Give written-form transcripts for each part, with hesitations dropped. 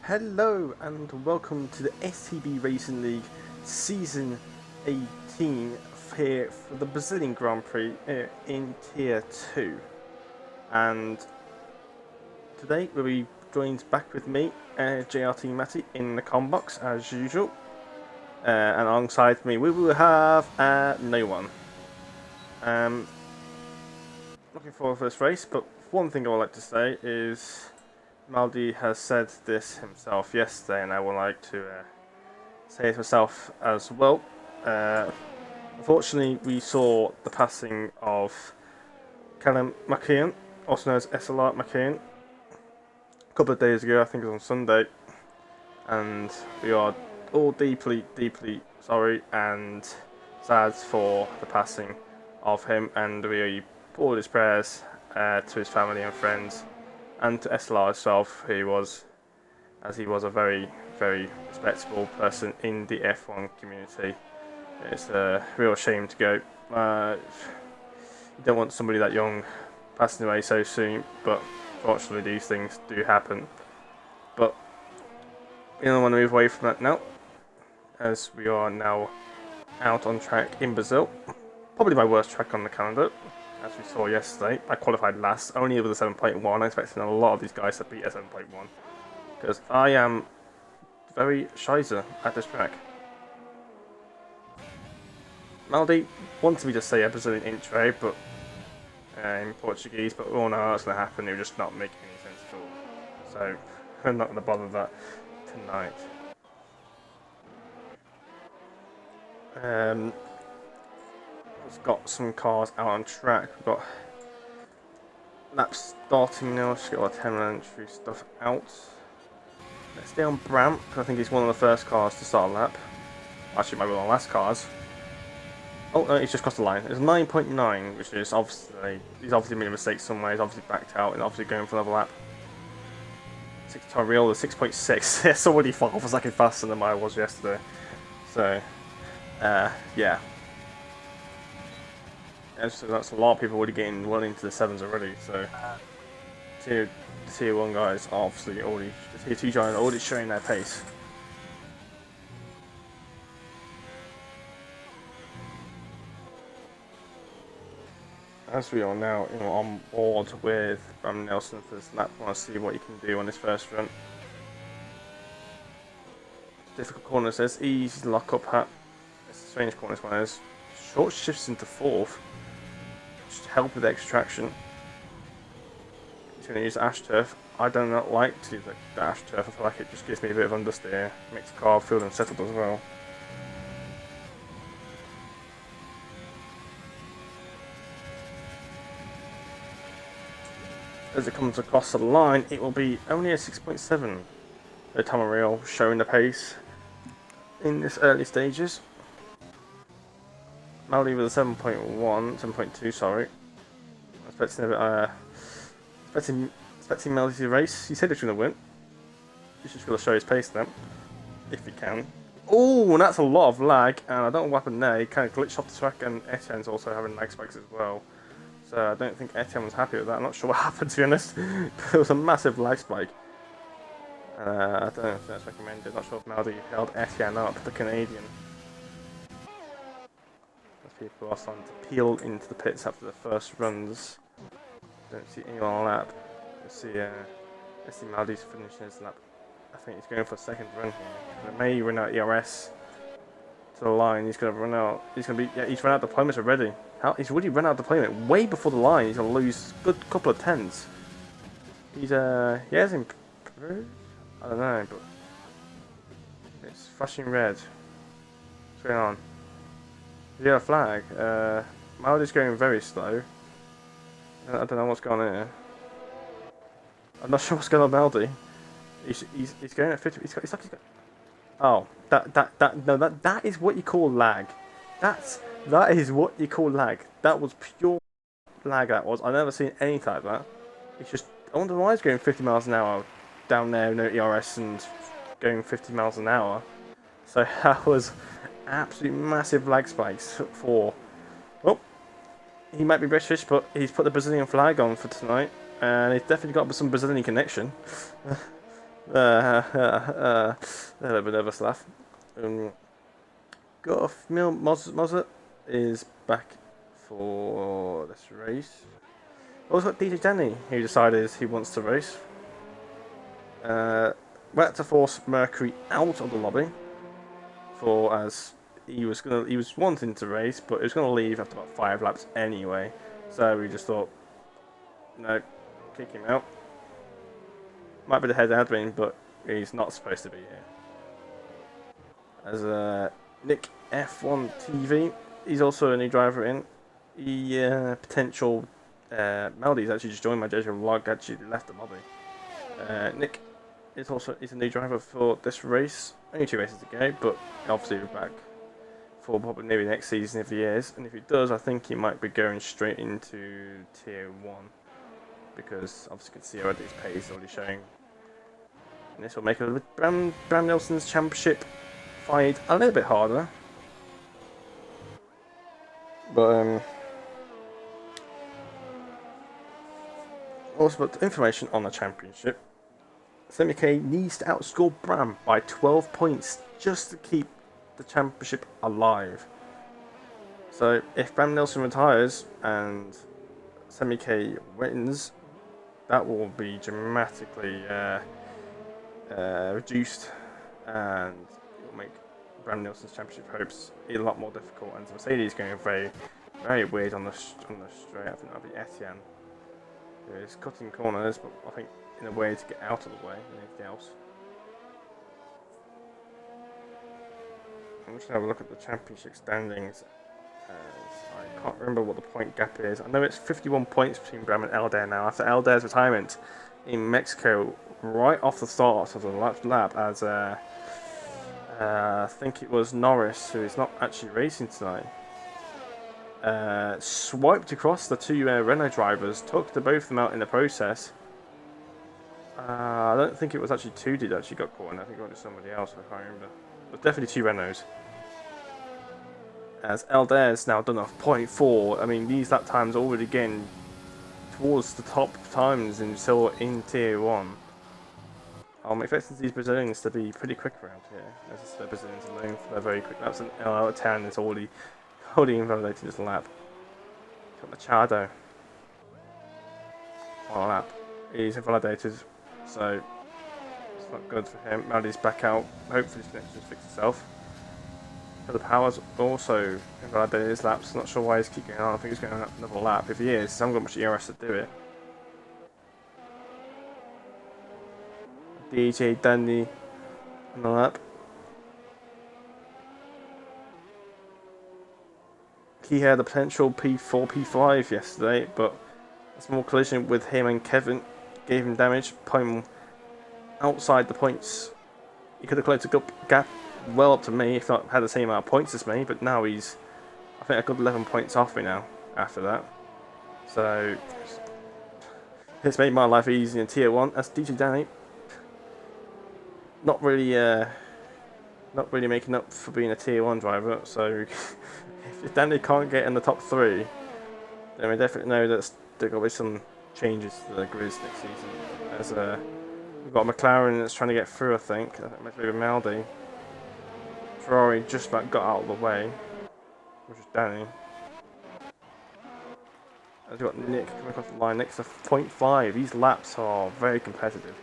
Hello and welcome to the STB Racing League Season 18 here for the Brazilian Grand Prix in Tier 2. And today we'll be joined back with me, JRT Matty, in the com box as usual. And alongside me we will have no one. Looking forward for this race, but one thing I would like to say is Maldi has said this himself yesterday, and I would like to say it myself as well. Unfortunately, we saw the passing of Callum McKeon, also known as SLR McKeon, a couple of days ago. I think it was on Sunday, and we are all deeply sorry and sad for the passing of him, and we all his prayers to his family and friends, and to SLR himself, he was a very respectable person in the F1 community. It's a real shame to go. You don't want somebody that young passing away so soon, but fortunately these things do happen. But we don't want to move away from that now, as we are now out on track in Brazil. Probably my worst track on the calendar. As we saw yesterday, I qualified last, only with a 7.1. I'm expecting a lot of these guys to beat a 7.1, because I am very shizer at this track. Maldi wanted me to say a Brazilian intro, but in Portuguese, but we all know what's going to happen. It would just not make any sense at all. So I'm not going to bother that tonight. We've got some cars out on track. We've got laps starting now. Just get our 10 entry stuff out. Let's stay on Bram, because I think he's one of the first cars to start a lap. Actually, it might be one of the last cars. Oh no, he's just crossed the line. It's 9.9, which is obviously, he's obviously made a mistake somewhere. He's obviously backed out and obviously going for another lap. 6 real is 6.6. It's already 5 a second faster than I was yesterday. So, yeah. And so that's a lot of people already getting well into the 7s already, so tier 1 guys are obviously already, the tier 2 giants are already showing their pace. As we are now on board with Bram Nelson for this lap, I want to see what he can do on his first run. Difficult corner says, easy lock up hat. It's a strange corner, this one is. Short shifts into 4th. To help with extraction. He's going to use AshTurf. I do not like to use the AshTurf. I feel like it just gives me a bit of understeer. Makes the car feel unsettled as well. As it comes across the line, it will be only a 6.7. The Tamariel showing the pace in this early stages. Maldi with a 7.2, sorry. Expecting Maldi to race. He said he's going to win. He's just going to show his pace then, if he can. Oh, and that's a lot of lag, and I don't know what happened there. He kind of glitched off the track, and Etienne's also having lag spikes as well. So I don't think Etienne was happy with that. I'm not sure what happened, to be honest. There was a massive lag spike. I don't know if that's recommended. Not sure if Maldi held Etienne up, the Canadian. People are starting to peel into the pits after the first runs. Don't see anyone on lap. Let's see Maldi's finishing his lap. I think he's going for a second run here. He may run out ERS to the line. He's going to run out. He's run out deployments already. He's already run out deployment way before the line. He's going to lose a good couple of tenths. He has improved. I don't know, but it's flashing red. What's going on? Yeah, flag. Maldi's going very slow. I don't know what's going on here. I'm not sure what's going on with Maldi. He's going at 50. He's like oh, that is what you call lag. That is what you call lag. That was pure lag. That was. I've never seen anything like that. It's just. I wonder why he's going 50 miles an hour down there, no ERS, and going 50 miles an hour. So that was absolute massive lag spikes for. Well, he might be British, but he's put the Brazilian flag on for tonight, and he's definitely got some Brazilian connection. A little bit of a laugh. Got Mozart is back for this race. Also got DJ Danny, who decided he wants to race. We had to force Mercury out of the lobby for as he was wanting to race, but he was gonna leave after about 5 laps anyway. So we just thought, no, kick him out. Might be the head admin, but he's not supposed to be here. As Nick F1 TV, he's also a new driver in. He potential Melody's actually just joined my JJ vlog. Actually left the lobby. Nick is a new driver for this race. Only 2 races to go, but obviously we're back for probably maybe next season if he is. And if he does, I think he might be going straight into Tier 1. Because obviously you can see already his pace is already showing. And this will make Bram Nelson's championship fight a little bit harder. But also, but information on the championship. Semi K needs to outscore Bram by 12 points just to keep the championship alive. So if Bram Nelson retires and Semi K wins, that will be dramatically reduced, and it will make Bram Nelson's championship hopes a lot more difficult. And Mercedes going very, very weird on the straight. I think that'll be Etienne, who is cutting corners, but I think in a way to get out of the way than anything else. I'm just going to have a look at the championship standings. I can't remember what the point gap is. I know it's 51 points between Bram and Elder now after Elder's retirement in Mexico right off the start of the lap as I think it was Norris, who is not actually racing tonight, swiped across the 2 Renault drivers, took both of them out in the process. I don't think it was actually 2 that actually got caught in. I think it was somebody else, I can't remember. But definitely 2 Renaults. As Elder's now done off 0.4. I mean, these lap times already getting towards the top times still in Tier 1. I'm expecting these Brazilians to be pretty quick around here. As the Brazilians are known for their very quick laps, and El is already invalidated this lap. Got Machado on a lap. He's invalidated, so it's not good for him. Maldi's back out. Hopefully this connection fix itself. So the Power's also invalidated his laps. Not sure why he's keep going on. I think he's going on another lap. If he is, he hasn't got much ERS to do it. DJ Danny on the lap. He had a potential P4, P5 yesterday, but a small collision with him and Kevin gave him damage, putting him outside the points. He could have closed the gap well up to me if not had the same amount of points as me, but now he's, I think, a good 11 points off me now after that. So it's made my life easy in Tier 1. That's DJ Danny. Not really making up for being a Tier 1 driver, so if Danny can't get in the top 3, then we definitely know that there will be some changes to the grids next season. As we've got a McLaren that's trying to get through, I think maybe Maldi. Ferrari just about got out of the way, which is Danny. As we've got Nick coming across the line next to 0.5. These laps are very competitive.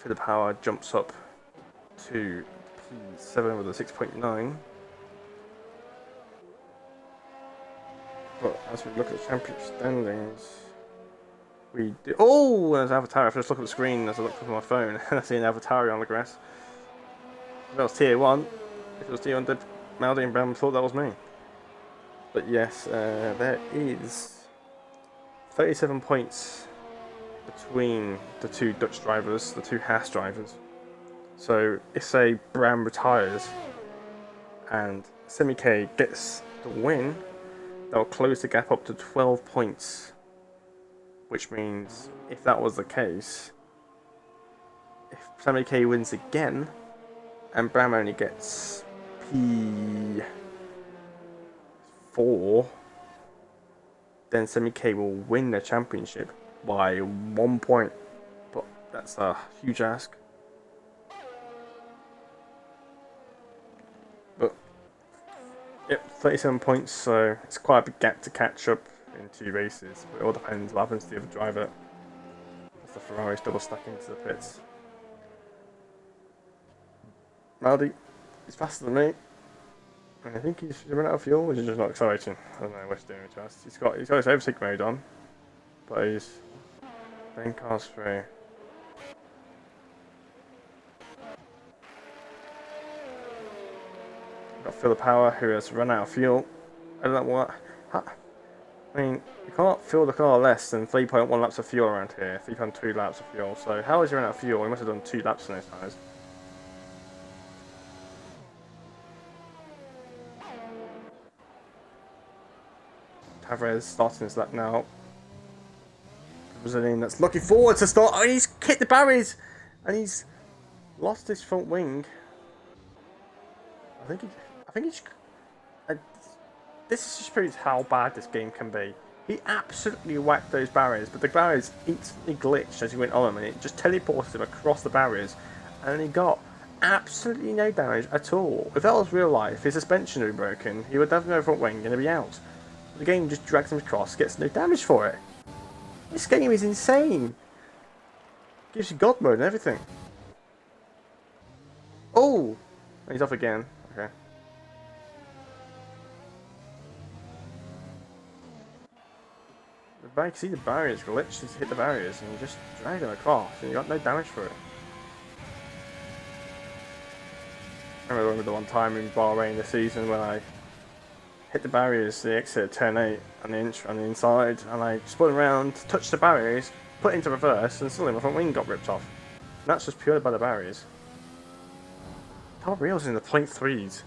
The Power jumps up to P7 with a 6.9. But as we look at the championship standings, we do. Oh, there's Avatar. If I just look at the screen as I look at my phone, and I see an Avatar on the grass. If that was Tier 1, if it was Tier 1, Maldi and Bram thought that was me. But yes, there is 37 points between the 2 Dutch drivers, the 2 Haas drivers. So if say Bram retires and Semi K gets the win, that will close the gap up to 12 points. Which means if that was the case, if Semi K wins again and Bram only gets P4, then Semi K will win the championship by 1 point. That's a huge ask. But, yep, 37 points, so it's quite a big gap to catch up in 2 races. But it all depends what happens to the other driver. As the Ferrari's double stuck into the pits. Maldi, he's faster than me. And I think he's run out of fuel, which is just not exciting. I don't know what he's doing to us. He's got his overtake mode on, but he's playing cars through. Got Phil Power, who has run out of fuel. I don't know what. I mean, you can't fill the car less than 3.1 laps of fuel around here. 3.2 laps of fuel. So how has he run out of fuel? He must have done 2 laps in those tires. Tavares starting his lap now. The Brazilian that's looking forward to start. Oh, he's hit the barriers and he's lost his front wing. I think he. This just proves how bad this game can be. He absolutely whacked those barriers, but the barriers instantly glitched as he went on them, and it just teleported him across the barriers, and he got absolutely no damage at all. If that was real life, his suspension would be broken, he would have no front wing and he'd be out. The game just drags him across, gets no damage for it. This game is insane. Gives you God mode and everything. Oh! He's off again. Okay. I can see the barriers glitched, he's hit the barriers and you just dragged him across and you got no damage for it. I remember the one time in Bahrain this season when I hit the barriers, the exit turn 8 on the inside, and I spun around, touched the barriers, put into reverse, and suddenly my front wing got ripped off. And that's just purely by the barriers. Tom Real's in the 0.3s.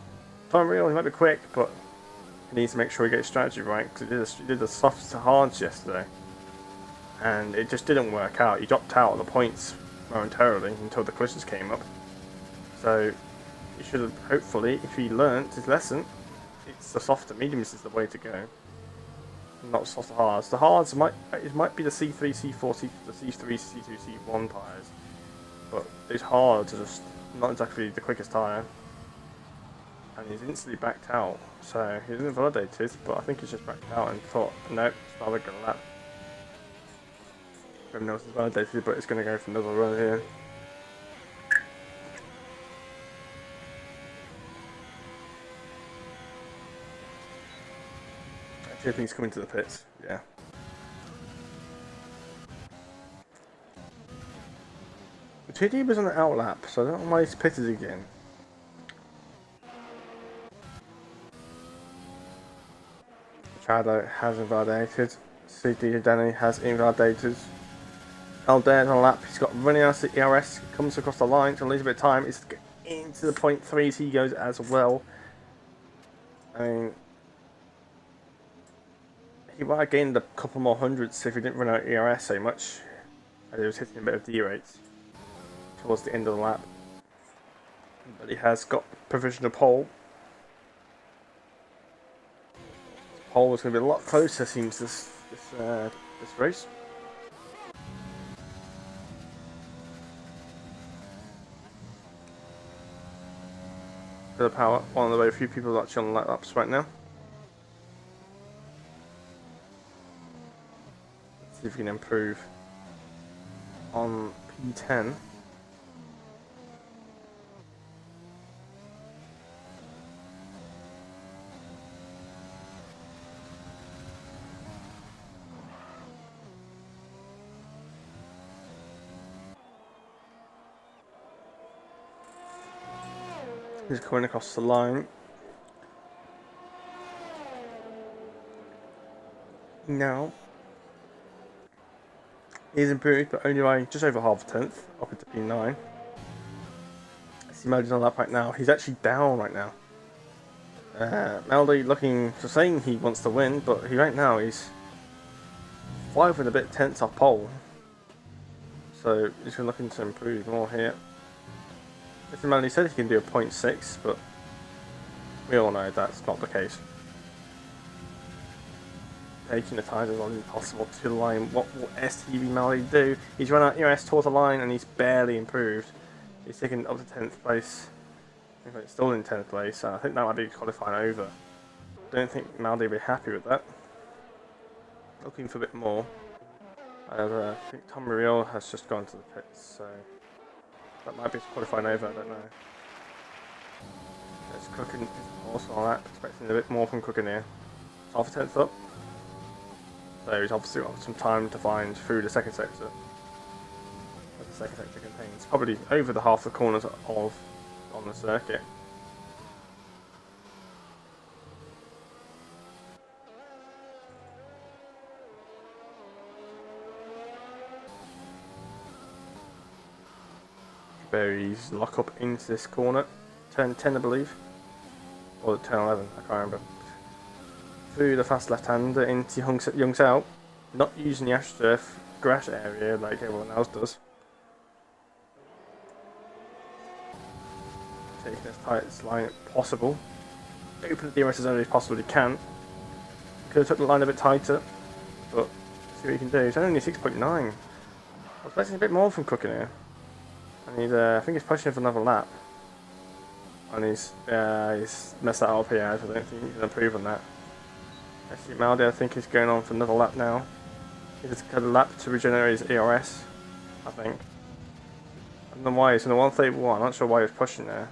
Tom Real, he might be quick, but he needs to make sure he gets his strategy right, because he did the softs to hards yesterday. And it just didn't work out. He dropped out of the points momentarily until the collisions came up. So he should have, hopefully, if he learnt his lesson, it's the soft to mediums is the way to go. Not soft to hards. The hards might be the C3, C4, the C3, C2, C1 tyres. But those hards are just not exactly the quickest tyre. And he's instantly backed out. So he isn't validated, but I think he's just backed out and thought, nope, it's not a good lap. Everyone else is validated, but it's going to go for another run here. Actually, I think he's coming to the pits, yeah. The 2D was on the out lap, so I don't know why he's pitted again. Machado has invalidated. CD Danny has invalidated. Aldair's on a lap, he's got running out of the ERS, comes across the line to lose a bit of time, he's into the 0.3s, he goes as well. I mean, he might have gained a couple more hundreds if he didn't run out of ERS so much. And he was hitting a bit of D rates towards the end of the lap. But he has got provisional pole. Pole was going to be a lot closer, seems this race. The power, one of the very few people actually on light laps right now. Let's see if we can improve on P10. He's coming across the line. Now, he's improved, but only by just over half a tenth, up into P9. See Meldy's on that right now. He's actually down right now. Meldy looking for saying he wants to win, but right now he's 5 and a bit tenths off pole. So he's looking to improve more here. Mr. Melody said he can do a 0.6, but we all know that's not the case. taking the tyres as long as possible to the line. What will STB Mallory do? He's run out ERS towards the line and he's barely improved. He's taken up to 10th place. I think it's still in 10th place, so I think that might be qualifying over. Don't think Maldi will be happy with that. Looking for a bit more. I think Tom Muriel has just gone to the pits, so that might be qualifying over, I don't know. There's Cookin also on that, expecting a bit more from Cookin here. Half a 10th up. So he's obviously got some time to find through the second sector. As the second sector contains probably over the half the corners of on the circuit. Berries lock up into this corner. Turn 10, I believe. Or turn 11, I can't remember. Through the fast left-hander into Young's out. Not using the AstroTurf grass area like everyone else does. Taking as tight as line as possible. Open the DRS as early as possibly can. Could have took the line a bit tighter, but see what you can do. It's only 6.9. I was expecting a bit more from Cookin here. And I think he's pushing for another lap. And he's messed that up here, so I don't think he can improve on that. Actually, Maldi, I think, is going on for another lap now. He's got a lap to regenerate his ERS, I think. I don't know why he's in the 131, I'm not sure why he's pushing there.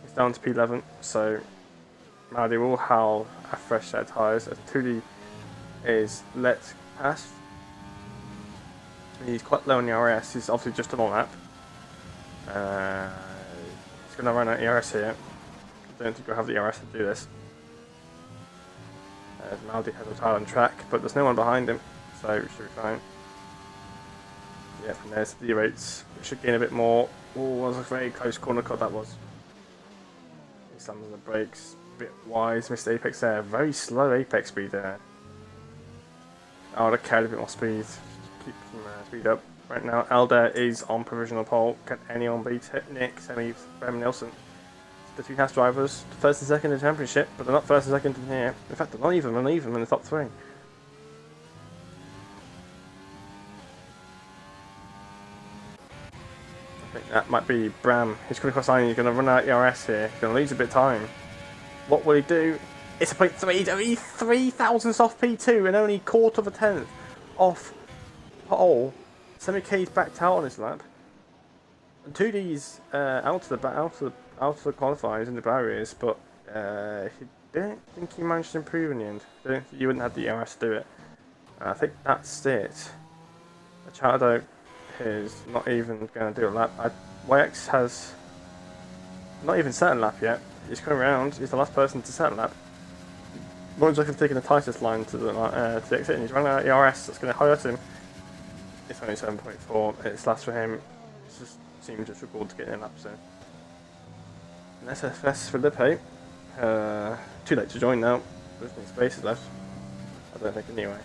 He's down to P11, so Maldi will have a fresh set of tyres. As Tuli is let pass. He's quite low on the ERS, he's obviously just on a lap. He's going to run out ERS here. I don't think we'll have the ERS to do this. Maldi has a tire on track, but there's no one behind him, so we should be fine. Yep, and there's the rates. We should gain a bit more. Oh, that was a very close corner cut that was. He slams on the brakes, a bit wise, missed apex there. Very slow apex speed there. I would have carried a bit more speed. Keep some speed up. Right now, Elder is on provisional pole. Can anyone beat it? Nick, Semi, Bremen Nielsen. The two Haas drivers, first and second in the championship, but they're not first and second in here. In fact, they're not even in the top three. I think that might be Bram. He's going to cross line, he's going to run out ERS here. He's going to lose a bit of time. What will he do? It's a point 3, only 3 thousandths off P2 and only quarter of a tenth off pole. Semi-K's backed out on his lap. And 2D's out of the qualifiers in the barriers, but he didn't think he managed to improve in the end. I don't think you wouldn't have the ERS to do it. And I think that's it. Machado is not even going to do a lap. YX has not even set a lap yet. He's coming around. He's the last person to set a lap. Roy's looking for taking the tightest line to the exit, and he's running out of ERS. That's going to hurt him. It's only 7.4. It's last for him. It's just seems to struggle to get in a lap soon. And SFS Felipe. Too late to join now. There's no spaces left. I don't think anyway.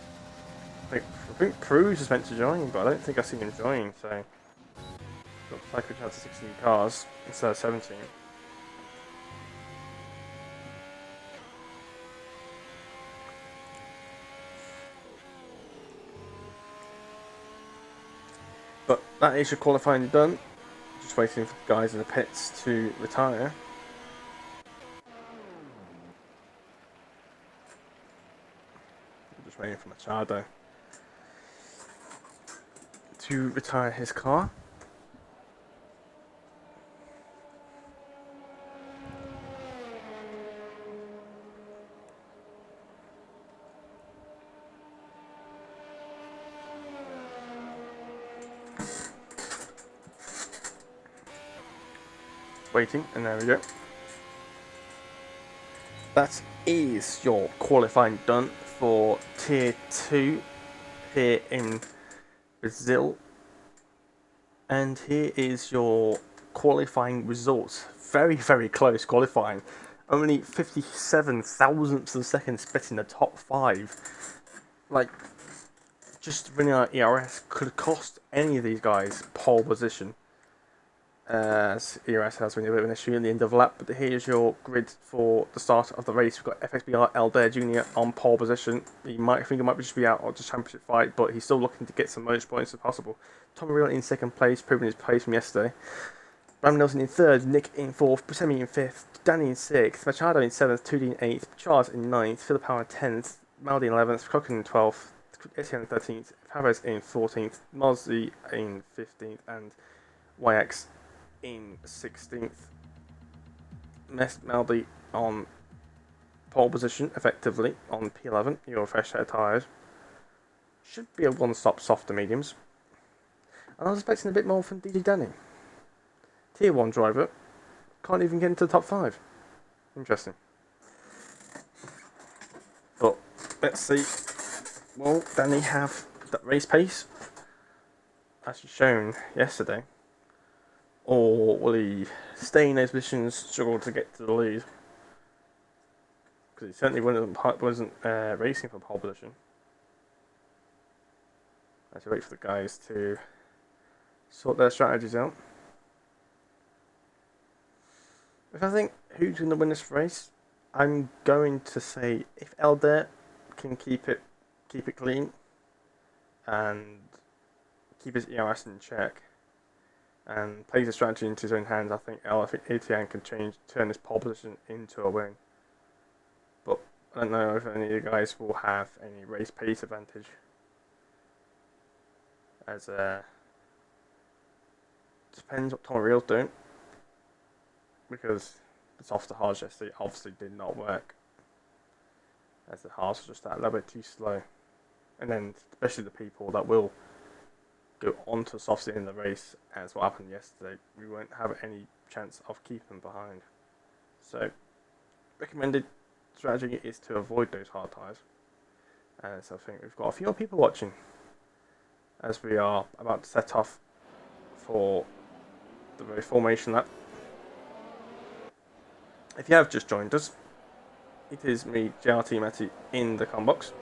I think Cruz is meant to join, but I don't think I've seen him join, so looks like we have 16 cars instead of 17. But that is your qualifying done. Just waiting for the guys in the pits to retire. Just waiting for Machado to retire his car. Waiting, and there we go. That is your qualifying done for Tier 2 here in Brazil. And here is your qualifying results. Very, very close qualifying. Only 57 thousandths of a second split in the top 5. Like, just winning our ERS could have cost any of these guys pole position. as ERS has been a bit of an issue in the end of the lap. But here's your grid for the start of the race. We've got FXBR Elder Jr. on pole position. He might just be out of the championship fight, but he's still looking to get some most points as possible. Tommy Real in second place, proving his place from yesterday. Bram Nelson in third, Nick in fourth, Buscemi in fifth, Danny in sixth, Machado in seventh, Tudi in eighth, Charles in ninth, Philip Power in 10th, Maldi in 11th, Cochran in 12th, Etienne in 13th, Perez in 14th, Mozzi in 15th, and YX in 16th. Maldi on pole position, effectively, on P11, your fresh set of tyres. Should be a one-stop soft to mediums. And I was expecting a bit more from DJ Danny. Tier 1 driver, can't even get into the top 5. Interesting. But, let's see. Will Danny have that race pace, as shown yesterday? Or will he stay in those positions, struggle to get to the lead? Because he certainly wasn't racing for pole position. I should wait for the guys to sort their strategies out. If I think who's going to win this race, I'm going to say if Elder can keep it clean and keep his ERS in check and plays the strategy into his own hands, I think ATN can turn this pole position into a win. But I don't know if any of you guys will have any race pace advantage, as depends what Tom Reel's doing, because the soft to hard yesterday obviously did not work, as the hards were just that little bit too slow. And then especially the people that will go on to softs in the race, as what happened yesterday, we won't have any chance of keeping them behind. So recommended strategy is to avoid those hard tyres. And so I think we've got a few more people watching as we are about to set off for the reformation lap. If you have just joined us, it is me, JRT Matty, in the combox.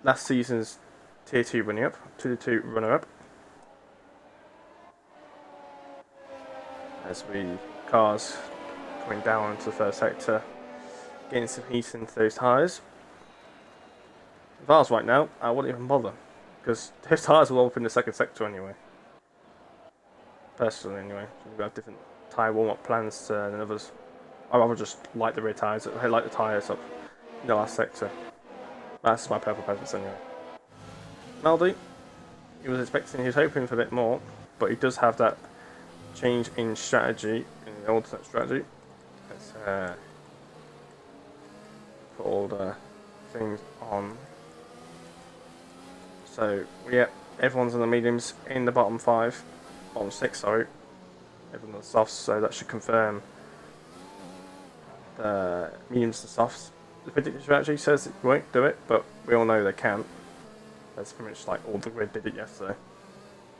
Last season's Tier 2 runner-up, Tier 2 runner-up. As we cars coming down into the first sector, getting some heat into those tyres. If I was right now, I wouldn't even bother, because those tyres will open the second sector anyway. Personally, anyway, we've got different tyre warm-up plans than others. I'd rather just light the rear tyres, light the tyres up in the last sector. That's my purple preference anyway. Maldi, he was hoping for a bit more, but he does have that change in strategy, in the alternate strategy. Let's put all the things on. So, yeah, everyone's on the mediums in the bottom 5, bottom 6, sorry. Everyone's on the softs, so that should confirm the mediums to softs. The predicted strategy says it won't do it, but we all know they can. That's pretty much like all the grid did it yesterday.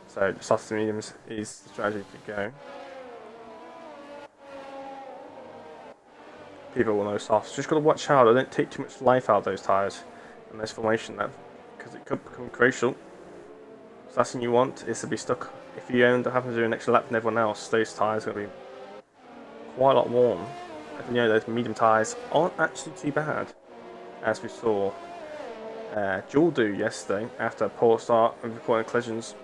So the softs to mediums is the strategy to go. People will know softs. Just got to watch out. I don't take too much life out of those tyres and this formation lap, because it could become crucial. So last thing you want is to be stuck. If you end up having to do an extra lap than everyone else, those tyres are going to be quite a lot warm. And you know, those medium tyres aren't actually too bad, as we saw Jewel do yesterday after a poor start and recording collisions.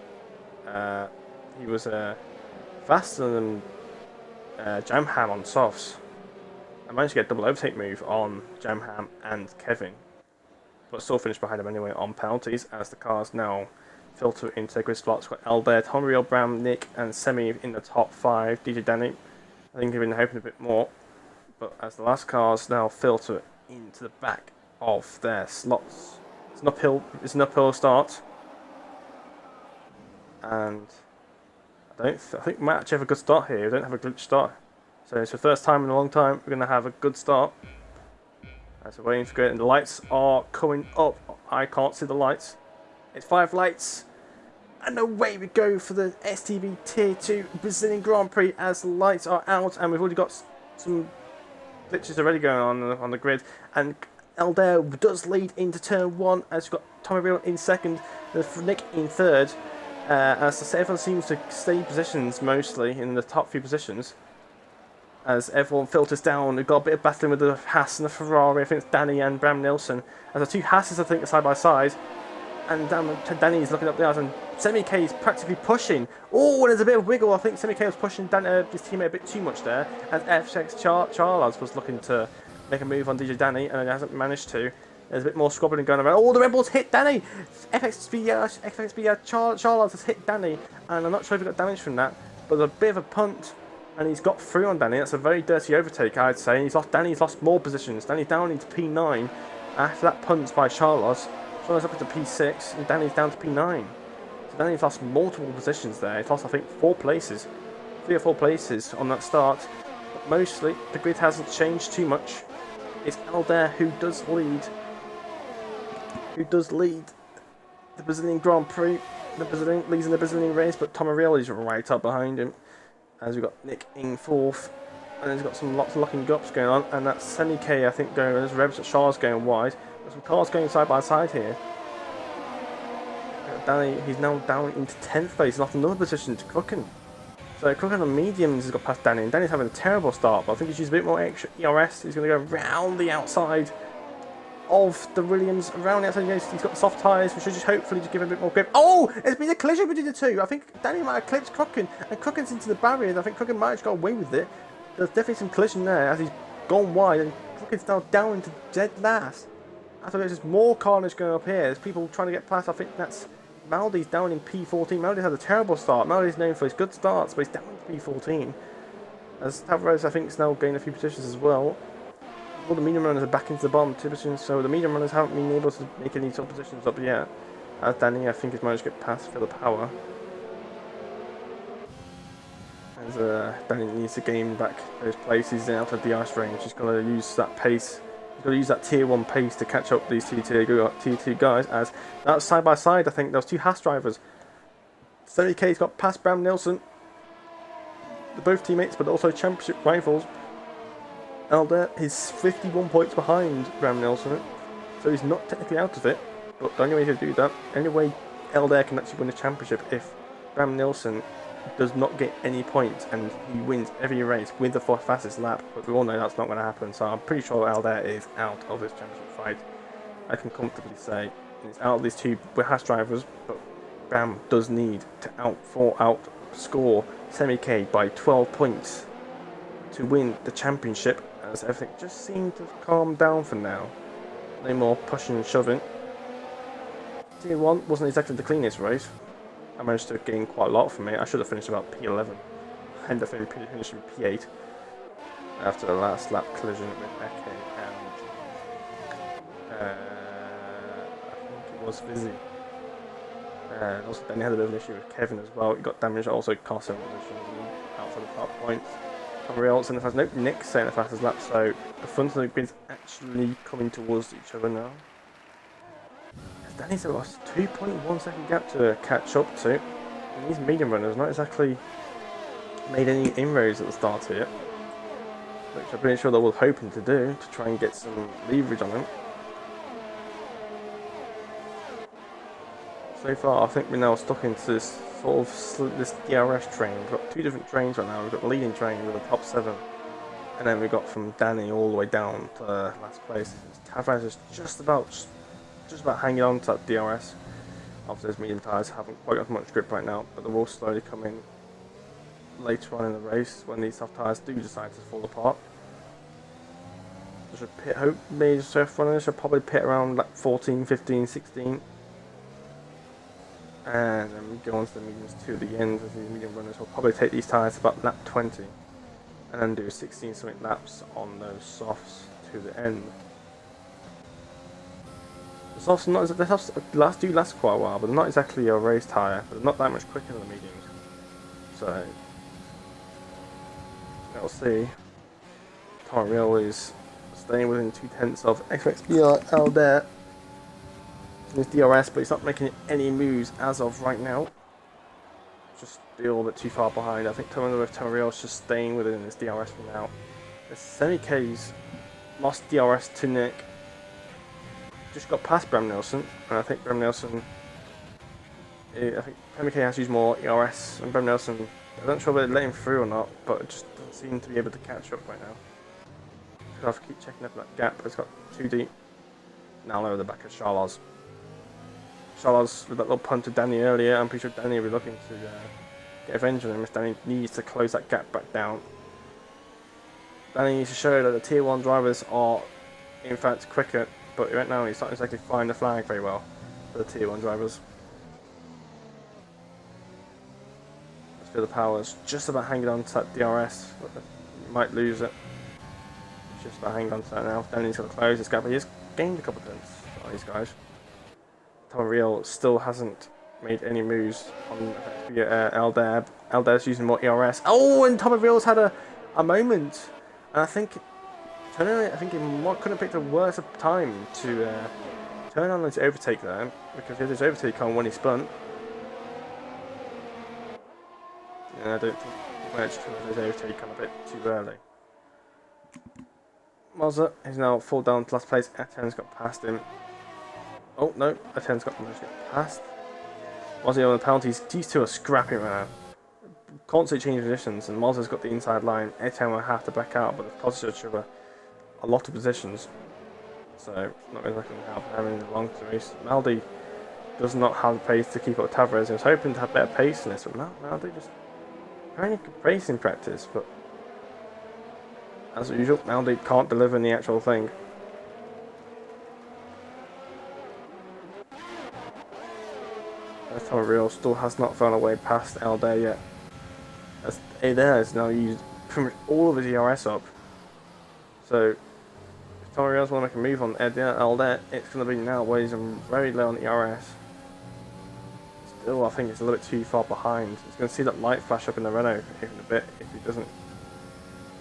He was faster than Jamham on softs. I managed to get a double overtake move on Jamham and Kevin, but still finished behind him anyway on penalties, as the cars now filter into their grid spots. We've got Elder, Tom Real, Bram, Nick and Semi in the top 5. DJ Danny, I think, have been hoping a bit more, but as the last cars now filter into the back of their slots, it's an uphill start, and I think we might actually have a good start here. We don't have a glitch start, so it's the first time in a long time we're going to have a good start. As we're waiting for it, and the lights are coming up. I can't see the lights. It's 5 lights, and away we go for the STB Tier 2 Brazilian Grand Prix, as the lights are out, and we've already got some glitches already going on the grid, and Elder does lead into turn 1, as we've got Tommy Real in second, Nick in third, As everyone seems to stay positions mostly in the top few positions. As everyone filters down, we've got a bit of battling with the Haas and the Ferrari. I think it's Danny and Bram Nilsson. As the two Haas's, I think, are side by side. And Danny's looking up the eyes, and Semi-K is practically pushing. Oh, there's a bit of wiggle. I think Semi-K was pushing his teammate a bit too much there. And FX Charles was looking to make a move on DJ Danny, and it hasn't managed to. There's a bit more squabbling going around. Oh, the Red Bulls hit Danny! FXB Charles has hit Danny, and I'm not sure if he got damage from that, but there's a bit of a punt, and he's got through on Danny. That's a very dirty overtake, I'd say. Danny's lost more positions. Danny's down into P9 after that punt by Charles. Charles up into P6, and Danny's down to P9. So Danny's lost multiple positions there. He's lost, I think, 3 or 4 places on that start. But mostly, the grid hasn't changed too much. It's Aldair who does lead. The Brazilian Grand Prix. Leads in the Brazilian race, but Tom Ariel is right up behind him. As we've got Nick in 4th. And he's got lots of locking ups going on. And that's Semi-K, I think, going. There's Rebs at Charles going wide. There's some cars going side by side here. Danny, he's now down into 10th place. He's lost another position to Crooken. So Crooken on mediums has got past Danny. And Danny's having a terrible start, but I think he's used a bit more extra ERS. He's going to go around the outside of the Williams, around the outside. He's got the soft tyres, which should just hopefully just give him a bit more grip. Oh, it's been a collision between the two. I think Danny might have clipped Crooken, and Crooken's into the barriers. I think Crooken might have got away with it. There's definitely some collision there as he's gone wide, and Crooken's now down into dead last. I thought there's just more carnage going up here. There's people trying to get past. I think that's Maldi's down in P14. Maldi's had a terrible start. Maldi's known for his good starts, but he's down in P14. As Tavares, I think, is now gaining a few positions as well. All the medium runners are back into the bottom 2 positions, so the medium runners haven't been able to make any top positions up yet. As Danny, I think, has managed to get past for the power. As Danny needs to gain back those places out of the ice range. He's got to use that pace. He's got to use that tier 1 pace to catch up these tier 2 guys. As that's side by side, I think those 2 Haas drivers. 30K's got past Bram Nilsson. They're both teammates, but also championship rivals. Aldair is 51 points behind Bram Nilsson, so he's not technically out of it. But the only way to do that, any way Aldair can actually win the championship if Bram Nilsson does not get any points and he wins every race with the fastest lap. But we all know that's not going to happen, so I'm pretty sure Aldair is out of this championship fight. I can comfortably say he's out of these 2 Haas drivers, but Bram does need to outscore Semi-K by 12 points to win the championship, as everything just seemed to calm down for now. No more pushing and shoving. Tier 1 wasn't exactly the cleanest race. I managed to gain quite a lot from it. I should have finished about P11. I ended up finishing P8 after the last lap collision with Eke and I think it was Vizzy. And also then he had a bit of an issue with Kevin as well. He got damaged, also cost him positions out for the top points. Somebody else in the fast. Nope, Nick's saying the fastest lap, so the front of the grid's actually coming towards each other now. Danny's lost 2.1 second gap to catch up to. And these medium runners not exactly made any inroads at the start here, which I'm pretty sure they were hoping to do to try and get some leverage on him. So far, I think we're now stuck into this sort of this DRS train. We've got 2 different trains right now. We've got the leading train with the top 7, and then we've got from Danny all the way down to last place. Tavares is just about hanging on to that DRS. Obviously, those medium tyres haven't quite got much grip right now, but they will slowly come in later on in the race when these soft tyres do decide to fall apart. Maybe surf runners should probably pit around like 14, 15, 16. And then we go on to the mediums to the end of the medium runners. We'll probably take these tyres about lap 20 and then do 16 something laps on those softs to the end. The softs do last quite a while, but they're not exactly a race tyre, but they're not that much quicker than the mediums. So we'll see. Tom Real is staying within 2/10 of XXBR Aldair. His DRS, but he's not making any moves as of right now. Just a little bit too far behind. I think Tamariel is just staying within his DRS for now. The Semi-K's lost DRS to Nick. Just got past Bram Nilsson, and I think Bram Nilsson I think Premio has to use more ERS, and Bram Nelson, I'm not sure whether they let him through or not, but it just doesn't seem to be able to catch up right now. So I have to keep checking up that gap. It's got too deep. Now over the back of Charles. Charles with that little punt to Danny earlier. I'm pretty sure Danny will be looking to get revenge on him if Danny needs to close that gap back down. Danny needs to show that the tier 1 drivers are in fact quicker, but right now he's not exactly flying the flag very well for the tier 1 drivers. Let's feel the powers just about hanging on to that DRS, but he might lose it. Just about hanging on to that now. Danny's got to close this gap, but he's gained a couple of points on these guys. Tom Real still hasn't made any moves on Eldad. Eldad's using more ERS. Oh, and Tom Real's had a moment. And I think he couldn't have picked a worse time to turn on his overtake there, because he had his overtake on when he spun. And I don't think he managed to have his overtake on a bit too early. Mazza is now fall down to last place. Aten's got past him. Oh no, Aten's got managed to get past. Mozzie on the penalties. These two are scrapping right now. Constantly changing positions, and Mozza's got the inside line. Etienne will have to back out, but they've cost each other a lot of positions. So it's not really going to help having a long race. Maldi does not have the pace to keep up with Tavares. He was hoping to have better pace in this, but Maldi just very good pace in practice, but as usual, Maldi can't deliver in the actual thing. Tom Real still has not found a way past Elday yet. As Adair has now used pretty much all of his ERS up. So if Tom Real's want to make a move on Elday, it's going to be now where he's very low on ERS. Still, I think it's a little bit too far behind. He's going to see that light flash up in the Renault in a bit if he doesn't.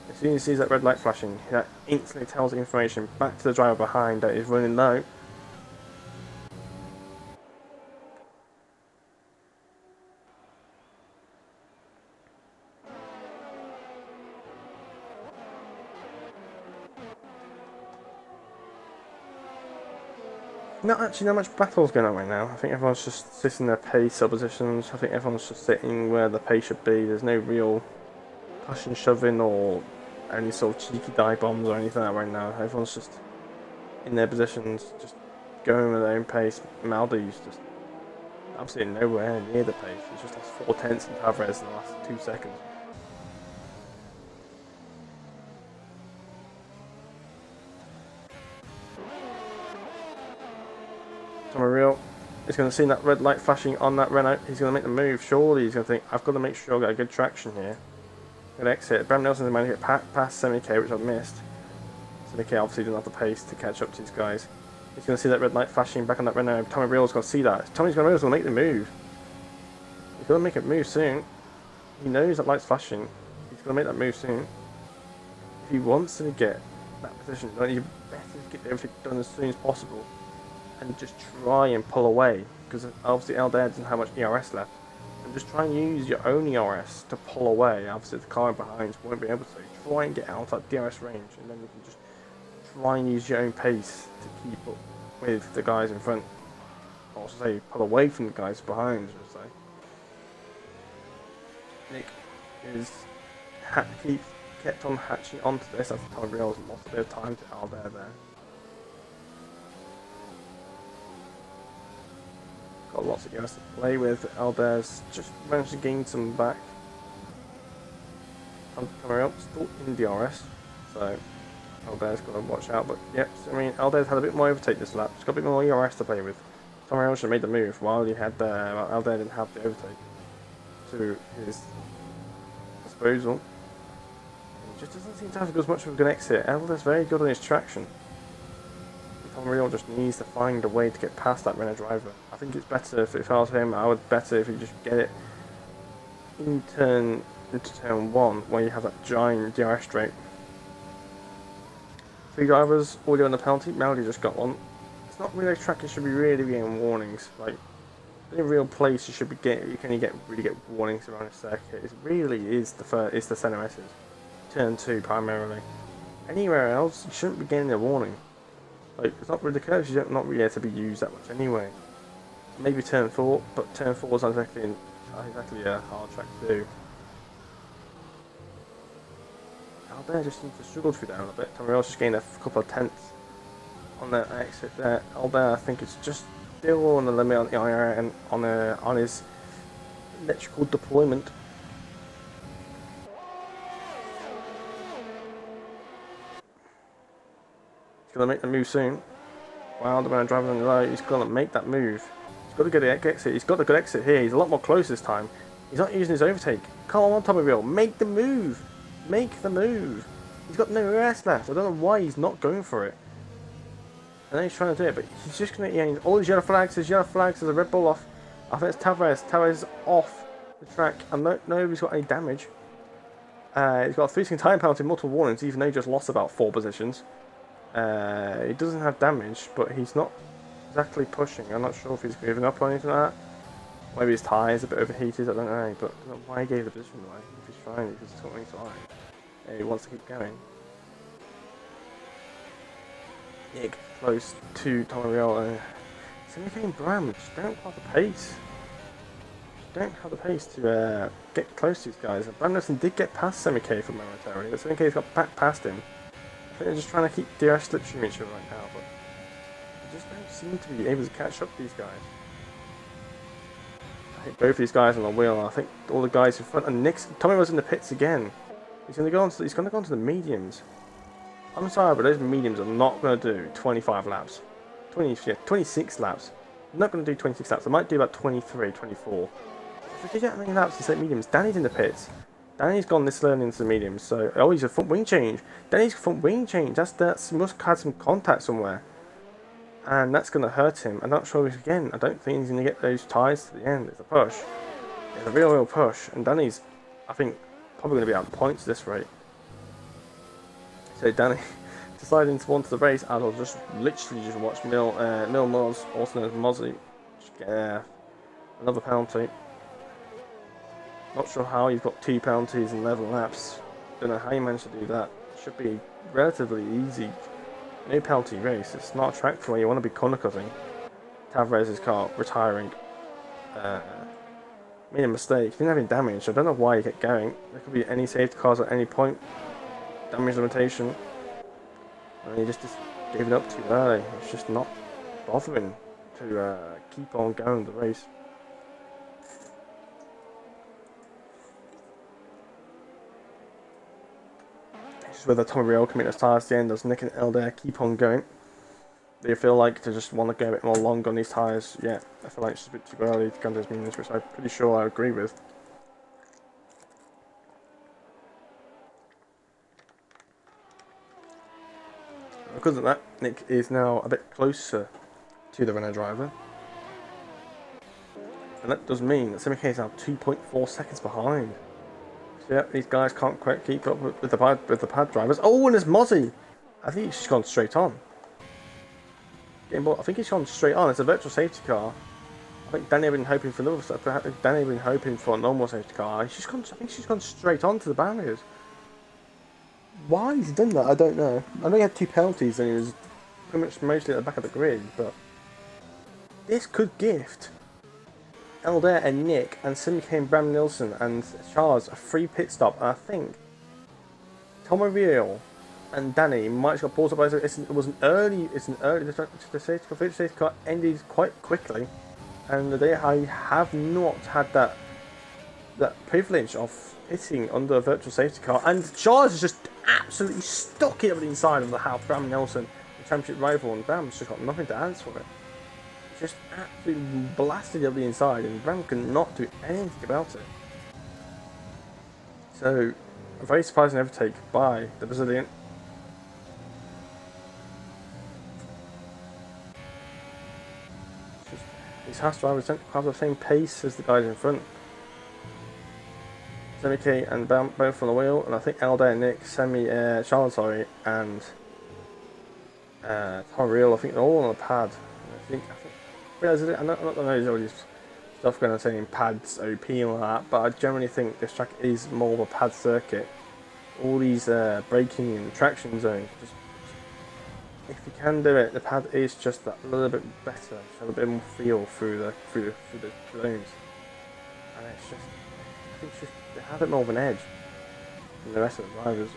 As soon as he sees that red light flashing, that instantly tells the information back to the driver behind that he's running low. Not actually that much battles going on right now. I think everyone's just sitting their pace oppositions. I think everyone's just sitting where the pace should be. There's no real push and shoving or any sort of cheeky dive bombs or anything like that right now. Everyone's just in their positions, just going with their own pace. Maldi's just absolutely nowhere near the pace. He's just lost 4 tenths in Tavares in the last 2 seconds. Real is going to see that red light flashing on that Renault. He's going to make the move. Surely he's going to think, I've got to make sure I get a good traction here. Good exit. Bram Nelson's managed to get past Semi-K, which I've missed. Semi-K obviously doesn't have the pace to catch up to these guys. He's going to see that red light flashing back on that Renault. Tommy Real's going to see that. Tommy's going to make the move. He's going to make a move soon. He knows that light's flashing. He's going to make that move soon. If he wants to get that position, you better get everything done as soon as possible. And just try and pull away, because obviously Eldair doesn't have much ERS left, and just try and use your own ERS to pull away. Obviously the car behind won't be able to. Try and get out of that DRS range, and then you can just try and use your own pace to keep up with the guys in front. Also say pull away from the guys behind, should I say. Nick is kept on hatching onto this after Tom Real's lost a bit of time to Eldair there. Got lots of ERS to play with. Aldair's just managed to gain some back. Coming up, still in DRS, so Aldair's got to watch out. But yep, I mean, Aldair's had a bit more overtake this lap. He's got a bit more ERS to play with. Someone else should have made the move while he had Aldair didn't have the overtake to his disposal. He just doesn't seem to have as much of a good exit. Aldair's very good on his traction. Real just needs to find a way to get past that Renault driver. I think it's better if I was him. I would better if you just get it into turn 1 where you have that giant DRS straight. 3 drivers already on the penalty. Maldi just got one. It's not really a track you should be really getting warnings. Like in a real place, you should be you can really get warnings around a circuit. It really is the center S's. Turn 2 primarily. Anywhere else, you shouldn't be getting a warning. Like, it's not really the curves, you're not really there to be used that much anyway. maybe turn 4, but turn 4 is not exactly a hard track to do. Albert just seems to struggle through there a little bit. Tommy just gained a couple of tenths on the exit there. Albert, I think, is just still on the limit on the IR and on his electrical deployment. He's gonna make the move soon. Wow, the man driving on the low, he's gonna make that move. He's got to get the exit. He's got a good exit here. He's a lot more close this time. He's not using his overtake. Come on, Tommy Wheel, make the move. Make the move. He's got no rest left. I don't know why he's not going for it. I know he's trying to do it, but he's just going to... all these yellow flags. There's yellow flags. There's a Red Bull off. I think it's Tavares. Tavares is off the track. I don't know if he's got any damage. He's got a 3-second time penalty, multiple warnings, even though he just lost about 4 positions. He doesn't have damage, but he's not exactly pushing. I'm not sure if he's giving up or anything like that. Maybe his tyres are a bit overheated, I don't know, but I don't know why he gave the position away. If he's trying, because it's something to like. He wants to keep going. Nick close to Tommy Riel. Semike and Bram just don't have the pace. Just don't have the pace to get close to these guys. Bram Nelson did get past Semike for momentarily, but Semike's got back past him. I think they're just trying to keep DRS slipstream each other right now, but they just don't seem to be able to catch up to these guys. I think both these guys on the wheel. I think all the guys in front, and Tommy was in the pits again. He's going to go on to the mediums. I'm sorry, but those mediums are not going to do 25 laps. 26 laps. I'm not going to do 26 laps. I might do about 23, 24. If we did that many laps instead of mediums, Danny's in the pits. Danny's gone this early into the mediums, so he's a front wing change. Danny's front wing change. He must have had some contact somewhere, and that's going to hurt him. I'm not sure again. I don't think he's going to get those tyres to the end. It's a push. It's a real push, and Danny's, I think, probably going to be out points at this rate. So Danny deciding to want the race, and I'll just literally watch Mil Moz, also known as Mozzie, just get another penalty. Not sure how he's got 2 penalties in 11 laps. Don't know how he managed to do that. Should be relatively easy. No penalty race. It's not a track where you want to be corner cutting. Tavares' car retiring. Made a mistake. He didn't have any damage. I don't know why he kept going. There could be any safety cars at any point. Damage limitation. And he just gave it up too early. It's just not bothering to keep on going the race. This is whether Tommy Riel can make the tyres at the end. Does Nick and Elder keep on going? Do you feel like they just want to go a bit more long on these tyres? Yeah, I feel like it's a bit too early to come to those meanings, which I'm pretty sure I agree with. Because of that, Nick is now a bit closer to the Renault driver. And that does mean that Semike is now 2.4 seconds behind. So yeah, these guys can't quite keep up with the pad drivers. Oh, and there's Mozzie! I think he's just gone straight on. I think he's gone straight on. It's a virtual safety car. I think Danny had been hoping for another stuff. Danny had been hoping for a normal safety car. I think she's gone straight on to the barriers. Why he's done that, I don't know. I know he had 2 penalties and he was pretty much mostly at the back of the grid, but this could gift Elder and Nick and Semike and Bram Nilsson and Charles a free pit stop. And I think Tommy Riel and Danny might have got brought up by the safety car ended quite quickly, and they have not had that privilege of hitting under a virtual safety car, and Charles is just absolutely stuck it up the inside of the house. Bram Nelson, the championship rival, and Bram's just got nothing to answer for it. Just absolutely blasted up the inside, and Bram cannot do anything about it. So, a very surprising overtake by the Brazilian. These Haas drivers don't have the same pace as the guys in front. Semike and Bam both on the wheel, and I think Elder, Nick, Charles, and Tom Real, I think they're all on the pad. I'm not going to know all this stuff going on saying pads OP and all that, but I generally think this track is more of a pad circuit. All these braking and traction zones, just if you can do it, the pad is just that little bit better, just a little bit more feel through the zones, and it's just, I think it's just they have a bit more of an edge than the rest of the drivers.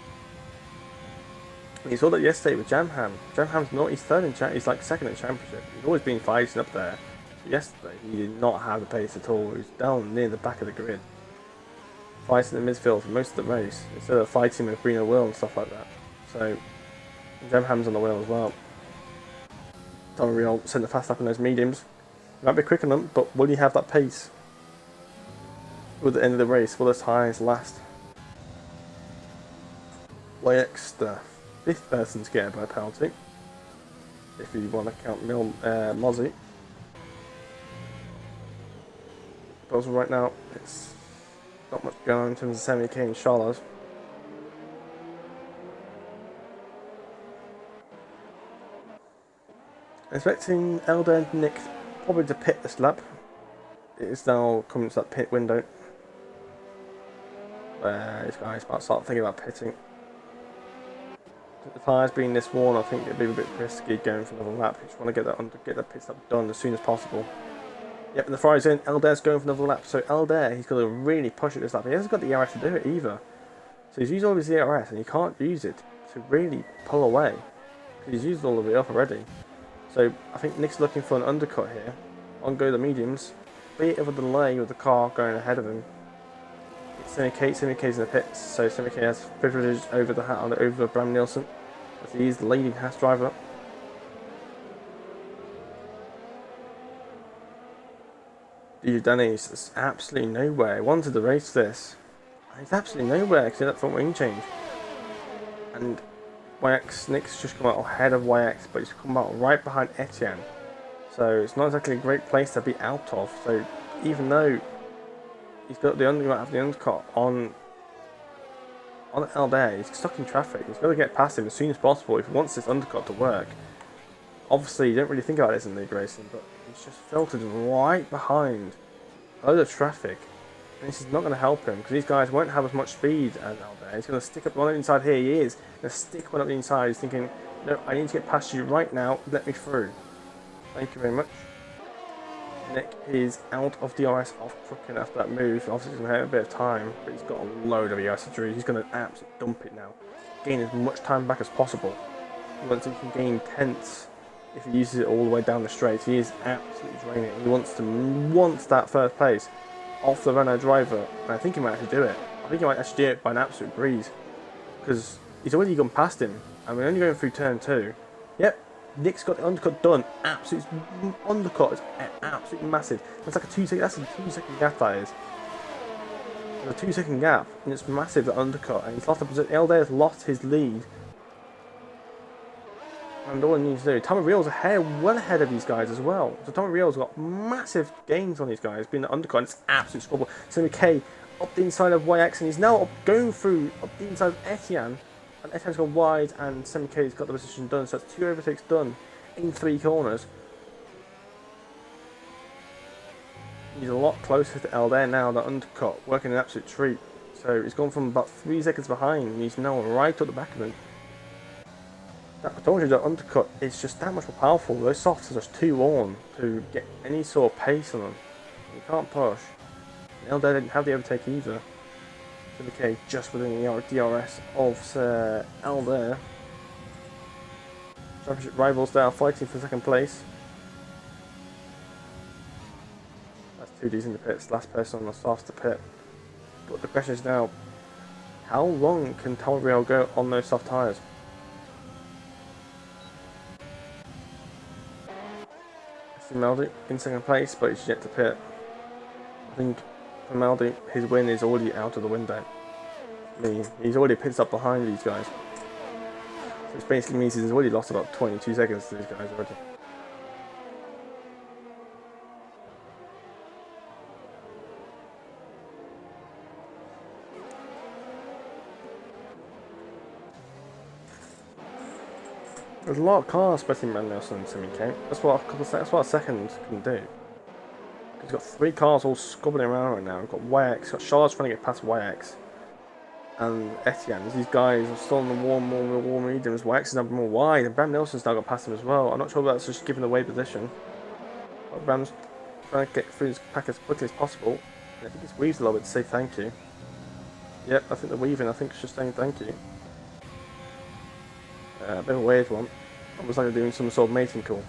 And you saw that yesterday with Jamham. Jamham's not, he's third in he's like second in championship. He's always been fighting up there. But yesterday he did not have the pace at all. He was down near the back of the grid, fighting in the midfield for most of the race instead of fighting with Green Will and stuff like that. So Jamham's on the wheel as well. Real sent the fast lap in those mediums. He might be quick on them, but will he have that pace at the end of the race? Will the tyres last? YX, the 5th person to get it by penalty, if you want to count Mozzie. But as of right now, it's not much going on in terms of semi-K and Charlotte. Expecting Elder and Nick probably to pit this lap. It is now coming to that pit window where these guys might start thinking about pitting. With the tyres being this worn, I think it'd be a bit risky going for another lap. You just want to get that pit stop done as soon as possible. Yep, in the far zone, Elder's going for another lap. So Elder, he's got to really push it this lap. He hasn't got the ERS to do it either. So he's used all his ERS and he can't use it to really pull away, because he's used all of it up already. So I think Nick's looking for an undercut here. On go the mediums. Bit of a delay with the car going ahead of him. It's Semi-K's in the pits, so Semi-K has privilege over over Bram Nielsen, as he is the leading Haas driver. DJ Danny's is absolutely nowhere. He wanted to race this. He's absolutely nowhere because of that front wing change. And Nick's just come out ahead of YX, but he's come out right behind Etienne. So it's not exactly a great place to be out of. So even though he's got the undercut on Elder, he's stuck in traffic. He's got to get past him as soon as possible if he wants this undercut to work. Obviously, you don't really think about this in league racing, but he's just filtered right behind a load of traffic. And this is not going to help him, because these guys won't have as much speed as Elder. He's going to stick up one on the inside here. He is going to stick one up the inside. He's thinking, no, I need to get past you right now. Let me through. Thank you very much. Nick is out of DRS off trucking after that move. Obviously, he's going to have a bit of time, but he's got a load of ERS to do. He's going to absolutely dump it now. Gain as much time back as possible. Once he can gain tenths, if he uses it all the way down the straight, he is absolutely draining. He wants that first place off the Renault driver, and I think he might actually do it. I think he might actually do it by an absolute breeze, because he's already gone past him, and we're only going through turn 2. Yep, Nick's got the undercut done. Absolute undercut is absolutely massive. That's like a 2 second. That's a 2-second gap. That is. There's a 2-second gap, and it's massive. The undercut, and he's lost the position. Elder has lost his lead, and all he needs to do. Tommy Real's well ahead of these guys as well. So Tommy Real's got massive gains on these guys, being the undercut. And it's absolute squabble. Semi-K up the inside of YX, and he's now going through up the inside of Etienne. And Etienne's gone wide, and Semi-K's got the position done. So that's 2 overtakes done in 3 corners. He's a lot closer to Elder now, the undercut, working an absolute treat. So he's gone from about 3 seconds behind, and he's now right at the back of him. I told you the undercut is just that much more powerful. Those softs are just too worn to get any sort of pace on them. You can't push. Elder didn't have the overtake either. Semi-K just within the DRS of Elder. Championship rivals there fighting for second place. That's 2Ds in the pits, last person on the softs to pit. But the question is now, how long can Talreal go on those soft tyres? Maldi in second place, but he's yet to pit. I think for Maldi, his win is already out of the window. I mean, he's already pit up behind these guys. So it basically means he's already lost about 22 seconds to these guys already. There's a lot of cars betting Bram Nielsen and Semi-K. That's what a second can do. He's got 3 cars all squabbling around right now. We've got YX, got Charles trying to get past YX. and Etienne. These guys are still on the warm mediums. Wax is number more wide, and Bram Nelson's now got past him as well. I'm not sure if that's just giving away position. But Bram's trying to get through his pack as quickly as possible. And I think it's weaved a little bit to say thank you. Yep, I think the weaving, I think it's just saying thank you. A bit of a weird one. Almost like they're doing some sort of mating call.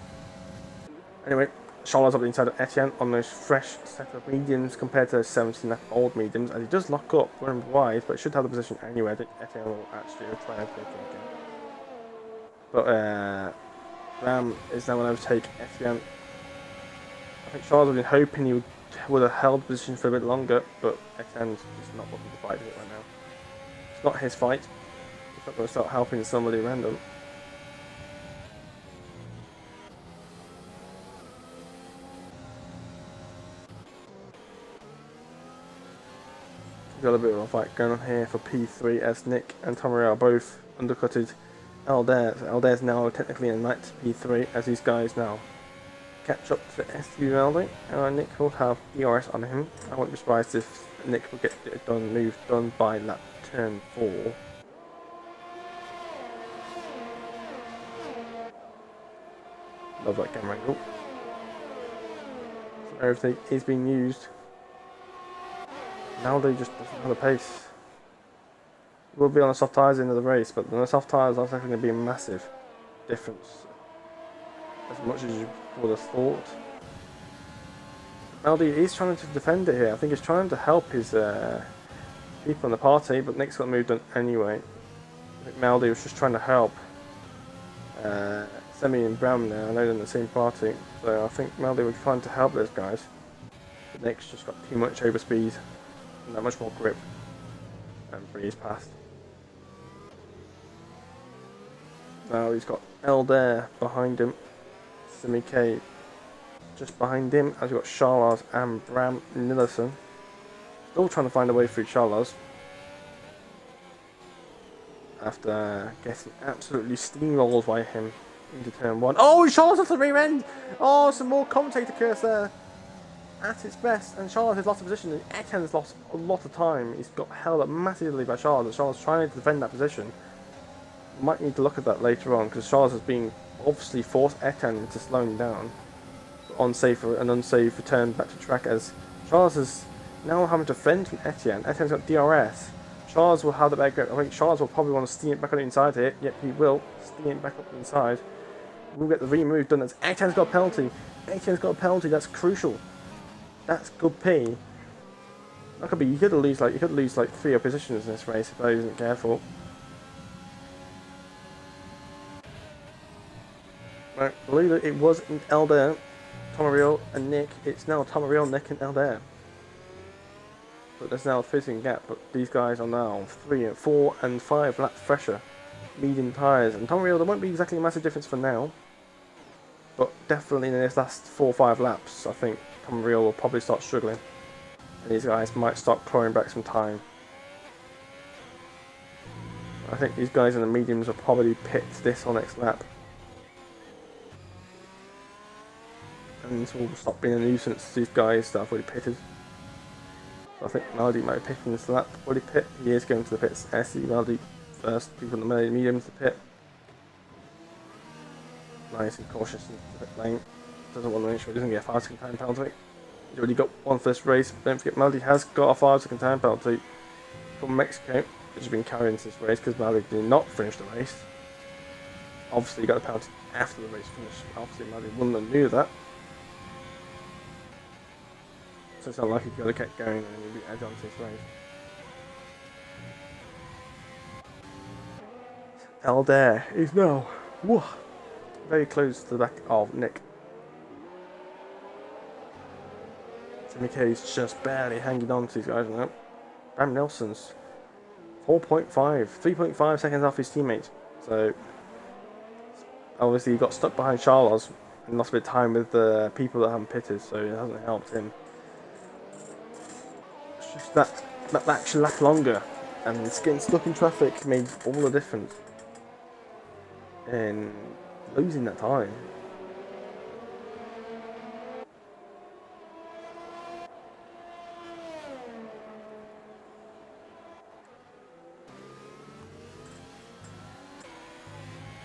Anyway, Charlotte's up the inside of Etienne on those fresh set of mediums compared to those 17 left old mediums, and he does lock up, going wide, but should have the position anyway. I think Etienne will actually try and take it again. But Bram is now going to overtake Etienne. I think Charlotte had been hoping he would have held position for a bit longer, but Etienne's just not looking to fight it right now. It's not his fight. He's not going to start helping somebody random. Got a bit of a fight going on here for P3 as Nick and Tomaria are both undercutted Aldair. So Aldair's now technically in Knight P3 as these guys now catch up to STB. Nick will have DRS on him. I wouldn't be surprised if Nick will get it done by lap turn 4. Love that camera angle. So everything is being used. Now they just doesn't have the pace. We'll be on the soft tyres into the race, but the soft tyres are actually going to be a massive difference. As much as you would have thought. Maldi is trying to defend it here. I think he's trying to help his people in the party, but Nick's got moved on anyway. I think Maldi was just trying to help Semi and Brown now. I know they're in the same party, so I think Maldi was trying to help those guys. But Nick's just got too much overspeed. Not much more grip and breeze past. Now he's got Eldair behind him, Simi K just behind him, as we've got Charlas and Bram Nilsson. Still trying to find a way through Charlas after getting absolutely steamrolled by him into turn 1. Oh, Charlas off the rear end! Oh, some more commentator curse there. At its best, and Charlotte has lost a position, and Etienne's lost a lot of time. He's got held up massively by Charlotte, and Charlotte's trying to defend that position. Might need to look at that later on, because Charlotte has been obviously forced Etienne into slowing down. An unsafe return back to track, as Charlotte is now having to fend from Etienne. Etienne's got DRS. Charles will have the back grip. I think Charles will probably want to steam it back on the inside here. Yep, he will steam it back up the inside. We'll get the remove done. As Etienne's got a penalty. Etienne's got a penalty, that's crucial. That's good P. That could be. You could lose like 3 positions in this race if I wasn't careful. Right, I believe it was Eldair, Tomario, and Nick. It's now Tomario, Nick, and Eldair. But there's now a fitting gap. But these guys are now 3, 4, and 5 laps fresher, medium tyres. And Tomario, there won't be exactly a massive difference for now. But definitely in this last 4 or 5 laps, I think Tomario will probably start struggling. And these guys might start clawing back some time. I think these guys in the mediums will probably pit this on next lap. And this will stop being a nuisance to these guys that have already pitted. So I think Maldi might be pitting this lap. Already pit. He is going to the pits. SC Maldi first. People in the mediums to pit. Nice and cautious in the pit lane. Doesn't want to make sure he doesn't get a 5-second time penalty. He's already got one for this race. Don't forget, Maldi has got a 5-second time penalty from Mexico, which has been carried into this race because Maldi did not finish the race. Obviously, he got the penalty after the race finished. Obviously, Maldi wouldn't have knew that. So it's not like he could have kept going and he'd be edge on to this race. Eldair is now very close to the back of Nick. Mickey's just barely hanging on to these guys now. Bram Nelson's 3.5 seconds off his teammate. So obviously he got stuck behind Charles and lost a bit of time with the people that haven't pitted, so it hasn't helped him. It's just that actual lap longer, and getting stuck in traffic made all the difference in losing that time.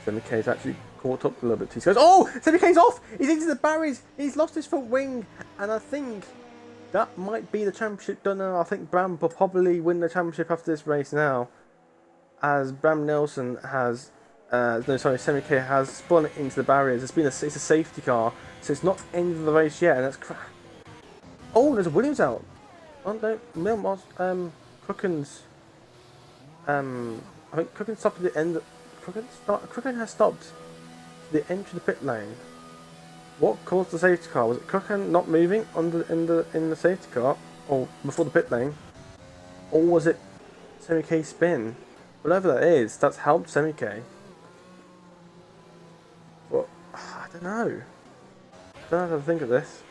Semi K's actually caught up a little bit. He goes, oh, Semi K's off. He's into the barriers. He's lost his front wing, and I think that might be the championship done now. I think Bram will probably win the championship after this race now, as Bram Nelson has, Semi K has spun it into the barriers. It's a safety car, so it's not end of the race yet, and that's oh, there's a Williams out. Oh no, Crooken's. I think Crooken stopped at the end. Crooken has stopped at the end of the pit lane. What caused the safety car? Was it Crooken not moving in the safety car, or before the pit lane, or was it Semi K spin? Whatever that is, that's helped Semi K. But I don't know. I don't know how to think of this.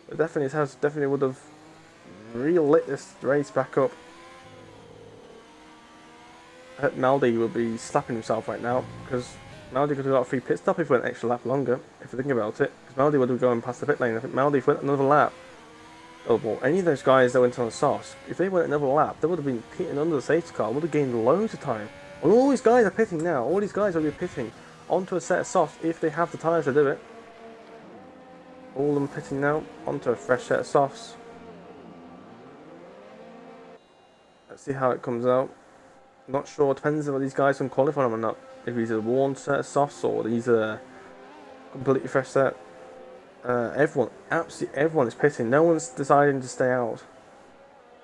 But definitely would have re-lit this race back up. I hope Maldi will be slapping himself right now, because Maldi could have got a free pit stop if he went an extra lap longer, if you think about it. Because Maldi would have gone past the pit lane. I think Maldi, if he went another lap, well, any of those guys that went on the softs, if they went another lap, they would have been pitting under the safety car, would have gained loads of time. Well, all these guys are pitting now. All these guys will be pitting onto a set of softs if they have the tyres to do it. All of them pitting now onto a fresh set of softs. Let's see how it comes out. Not sure, depends on whether these guys can qualify them or not. If these are worn set of softs or these are completely fresh set. Absolutely everyone is pitting. No one's deciding to stay out.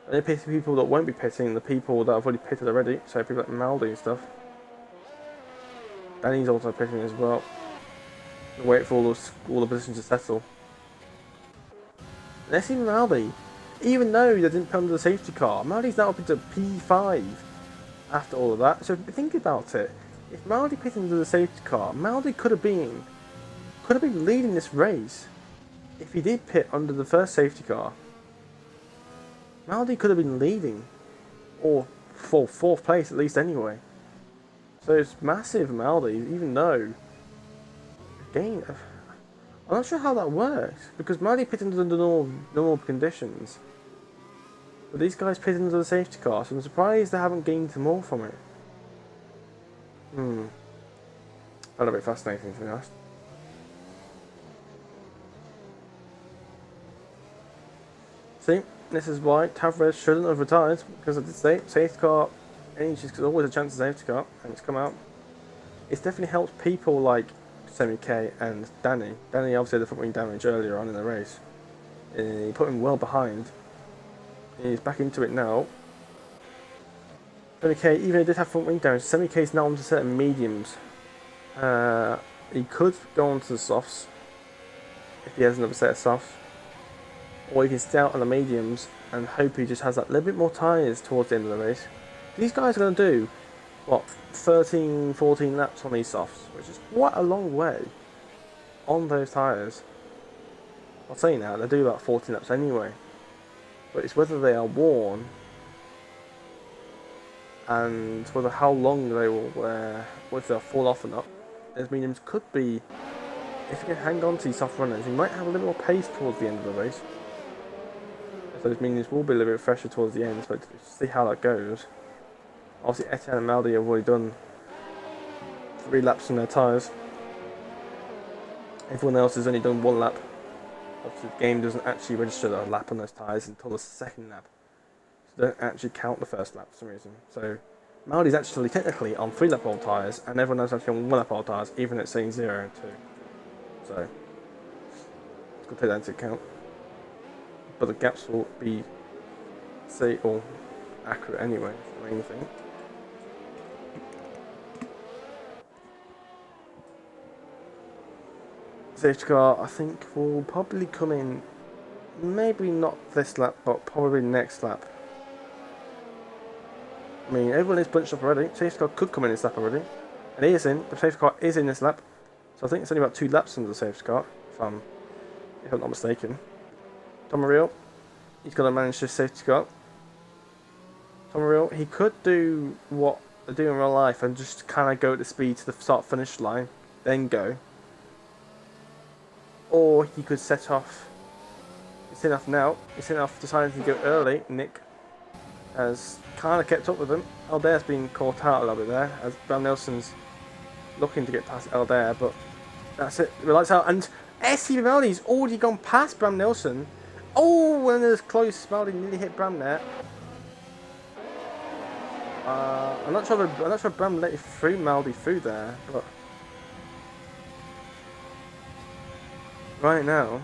They're pitting people that won't be pitting, the people that have already pitted already, so people like Maldi and stuff. Danny's also pitting as well. Wait for all the positions to settle. Let's see Maldi. Even though they didn't put under the safety car, Maldi's now up into P5 after all of that. So think about it. If Maldi pitted into the safety car, Maldi could have been leading this race. If he did pit under the first safety car, Maldi could have been leading, or for fourth place at least anyway. So it's massive Maldi, even though again, I'm not sure how that works, because Maldi pitted under the normal conditions, but these guys pitted under the safety car, so I'm surprised they haven't gained more from it. A little bit fascinating, to be honest. See, this is why Tavares shouldn't have retired, because of the safety car. There's always a chance of safety car, and it's come out. It's definitely helped people like Semi K and Danny. Danny obviously had the front wing damage earlier on in the race. He put him well behind. He's back into it now. Semi K, even though he did have front wing damage, Semi K is now onto certain mediums. He could go onto the softs if he has another set of softs, or he can stay out on the mediums and hope he just has that little bit more tyres towards the end of the race. These guys are going to do, what, 13, 14 laps on these softs, which is quite a long way on those tyres. I'll say now, they do about 14 laps anyway, but it's whether they are worn and whether how long they will whether they'll fall off or not. Those mediums could be, if you can hang on to these soft runners, you might have a little more pace towards the end of the race. So those mediums will be a little bit fresher towards the end, but see how that goes. Obviously Etienne and Maldi have already done 3 laps on their tyres. Everyone else has only done 1 lap. Obviously the game doesn't actually register a lap on those tyres until the second lap. So they don't actually count the first lap for some reason. So Maldi's actually technically on 3 lap old tyres, and everyone else is actually on 1 lap old tyres, even at saying 0 and 2. So it's got to take that into account. But the gaps will be all accurate anyway, that's the main thing. Safety car, I think, will probably come in, maybe not this lap, but probably next lap. I mean, everyone is bunched up already. Safety car could come in this lap already. And he is in. The safety car is in this lap. So I think it's only about 2 laps under the safety car, if I'm not mistaken. Tomaril, he's got to manage this safety car. Tomaril, he could do what they do in real life and just kind of go at the speed to the start-finish line, then go. Or he could set off. It's enough now. It's enough deciding to go early. Nick has kind of kept up with him. Albert's been caught out a little bit there, as Bram Nelson's looking to get past Elder, but that's it. The lights out, and STB Maldi's already gone past Bram Nelson. Oh, when it was close, Maldi nearly hit Bram there. I'm not sure if Bram let Maldi through there, but right now,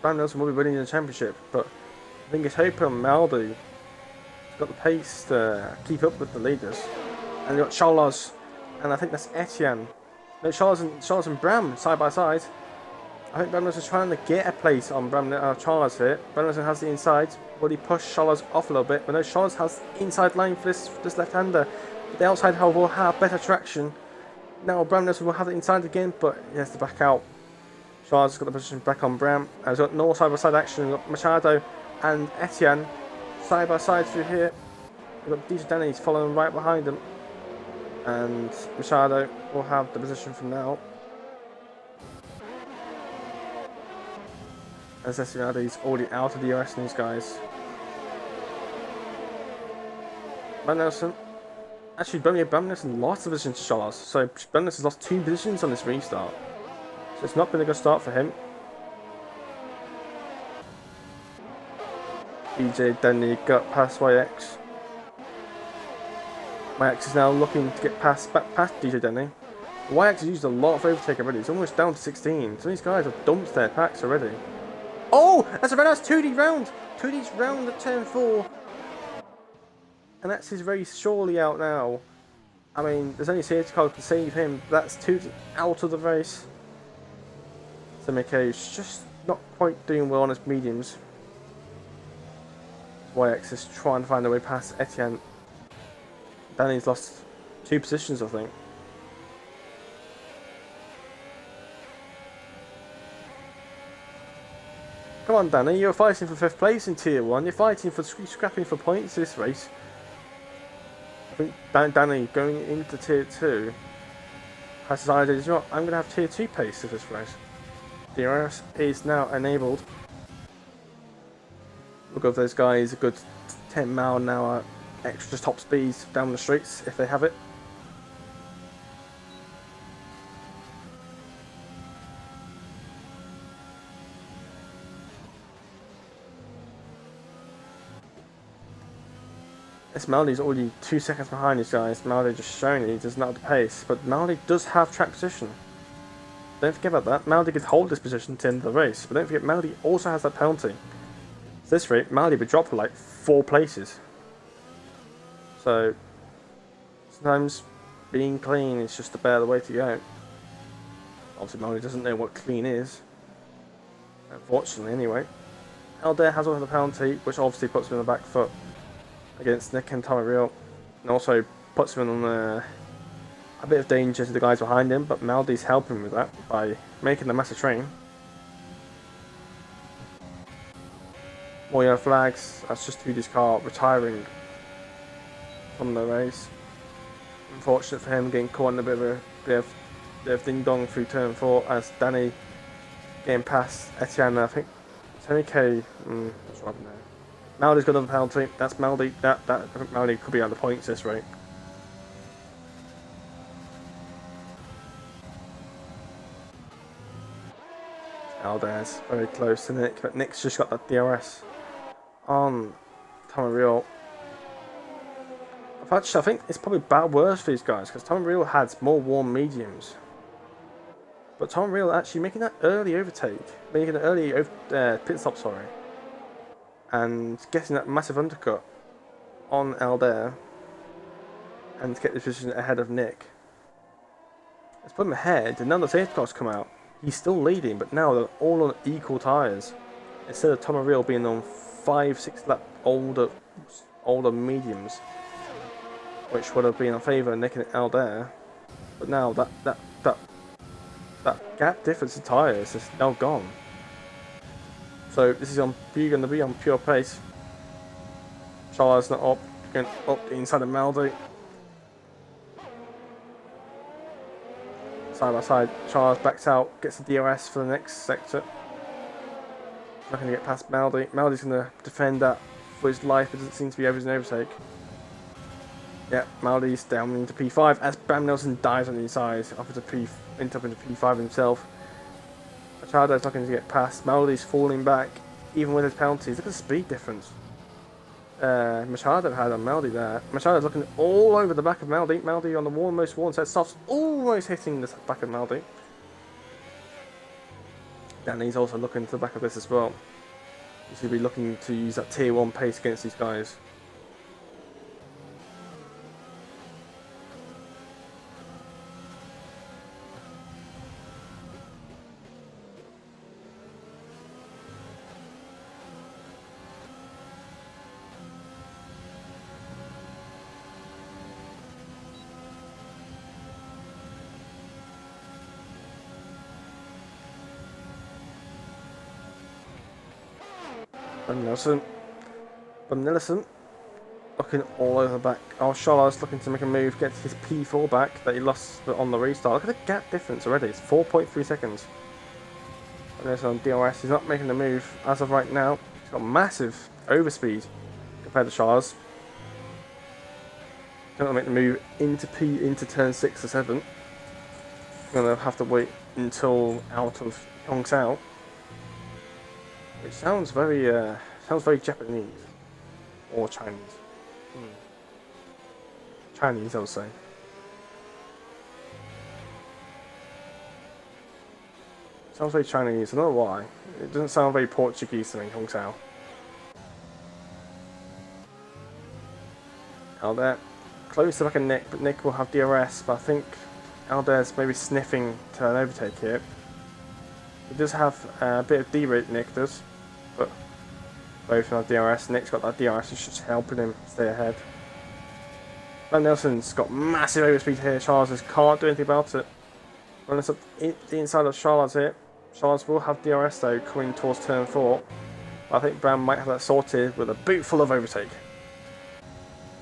Bram Nelson will be winning the championship. But I think it's hoping Maldi has got the pace to keep up with the leaders, and you've got Charles, and I think that's Etienne. No, Charles and Bram side by side. I think Bram Nelson's trying to get a place on Charles here. Bram Nelson has the inside. Will he push Charles off a little bit? But no, Charles has the inside line for this left-hander. But the outside, however, will have better traction. Now Bram Nelson will have the inside again, but he has to back out. Charles has got the position back on Bram. He's got no side-by-side action. We've got Machado and Etienne side-by-side through here. We've got DJ Danny's following right behind him. And Machado will have the position from now. As STB already out of the US in these guys. Bram Nelson. Actually, Bram Nelson lost the position to Charles. So Bram Nelson's lost 2 positions on this restart. So it's not been a good start for him. DJ Denny got past YX. YX is now looking to get back past DJ Denny. YX has used a lot of overtake already. It's almost down to 16. So these guys have dumped their packs already. Oh, that's a very nice 2D round. 2D's round at turn 4. And that's his race surely out now. I mean, there's only safety car to save him. That's 2D out of the race. So McKay's just not quite doing well on his mediums. YX is trying to find a way past Etienne. Danny's lost 2 positions, I think. Come on, Danny, you're fighting for 5th place in Tier 1. You're fighting for scrapping for points this race. I think Danny, going into Tier 2, has decided, you know what, I'm going to have Tier 2 pace for this race. DRS is now enabled. We'll give those guys a good 10 mile an hour extra top speeds down the streets if they have it. This Maldi's already 2 seconds behind these guys. Maldi just showing he does not have the pace, but Maldi does have track position. Don't forget about that. Maldi could hold this position to the end of the race, but don't forget Maldi also has that penalty. At this rate, Maldi would drop for like 4 places. So sometimes being clean is just the better way to go. Obviously Maldi doesn't know what clean is. Unfortunately anyway. Elder has also the penalty, which obviously puts him on the back foot against Nick and Tamariel, and also puts him on a bit of danger to the guys behind him, but Maldi's helping with that by making the massive train. More yellow flags, that's just Tudi's car retiring from the race. Unfortunate for him, getting caught in a bit of ding-dong through turn 4 as Danny getting past Etienne. I think Tony K, what's wrong there? Maldi's got another penalty. That's Maldi. I think Maldi could be out of the points this rate. Alder's very close to Nick, but Nick's just got that DRS on Tamariel. Actually, I think it's probably worse for these guys because Tamariel had more warm mediums. But Tamariel actually making that early overtake, making an early pit stop, sorry. And getting that massive undercut on Elder and to get the position ahead of Nick. Let's put him ahead, and now the safety cars come out. He's still leading, but now they're all on equal tyres. Instead of Tamariel being on 5-6 lap older mediums, which would have been in favour of Nick and Elder. But now that gap difference in tyres is now gone. So this is going to be on pure pace. Charles not up, going up the inside of Maldi. Side by side, Charles backs out, gets the DRS for the next sector. Not going to get past Maldi. Maldi's going to defend that for his life. It doesn't seem to be over an overtake. Yeah, Maldi's down into P5 as Bram Nelson dies on the inside, up into P5 himself. Machado's not going to get past. Maldi's falling back, even with his penalties. Look at the speed difference Machado had on Maldi there. Machado's looking all over the back of Maldi. Maldi on the most worn set stops, almost hitting the back of Maldi. Danny's also looking to the back of this as well. He should be looking to use that tier 1 pace against these guys. Bram Nelson looking all over the back. Oh, Charlotte's looking to make a move, get his P4 back that he lost on the restart. Look at the gap difference already. It's 4.3 seconds. And there's on DRS. He's not making the move as of right now. He's got massive overspeed compared to Charles. Can't make the move into turn 6 or 7. Gonna have to wait until out of Hongzhou. It sounds very Japanese or Chinese. Chinese, I would say. Sounds very Chinese. I don't know why. It doesn't sound very Portuguese to me, Hongzhou. Alder close to back of Nick, but Nick will have DRS. But I think Alder's maybe sniffing to an overtake here. He does have a bit of D-rate, Nick does. But both have DRS. Nick's got that DRS, it's just helping him stay ahead. Bram Nelson's got massive overspeed here. Charles just can't do anything about it. Running us up the inside of Charles here. Charles will have DRS though, coming towards turn 4. I think Bram might have that sorted with a boot full of overtake.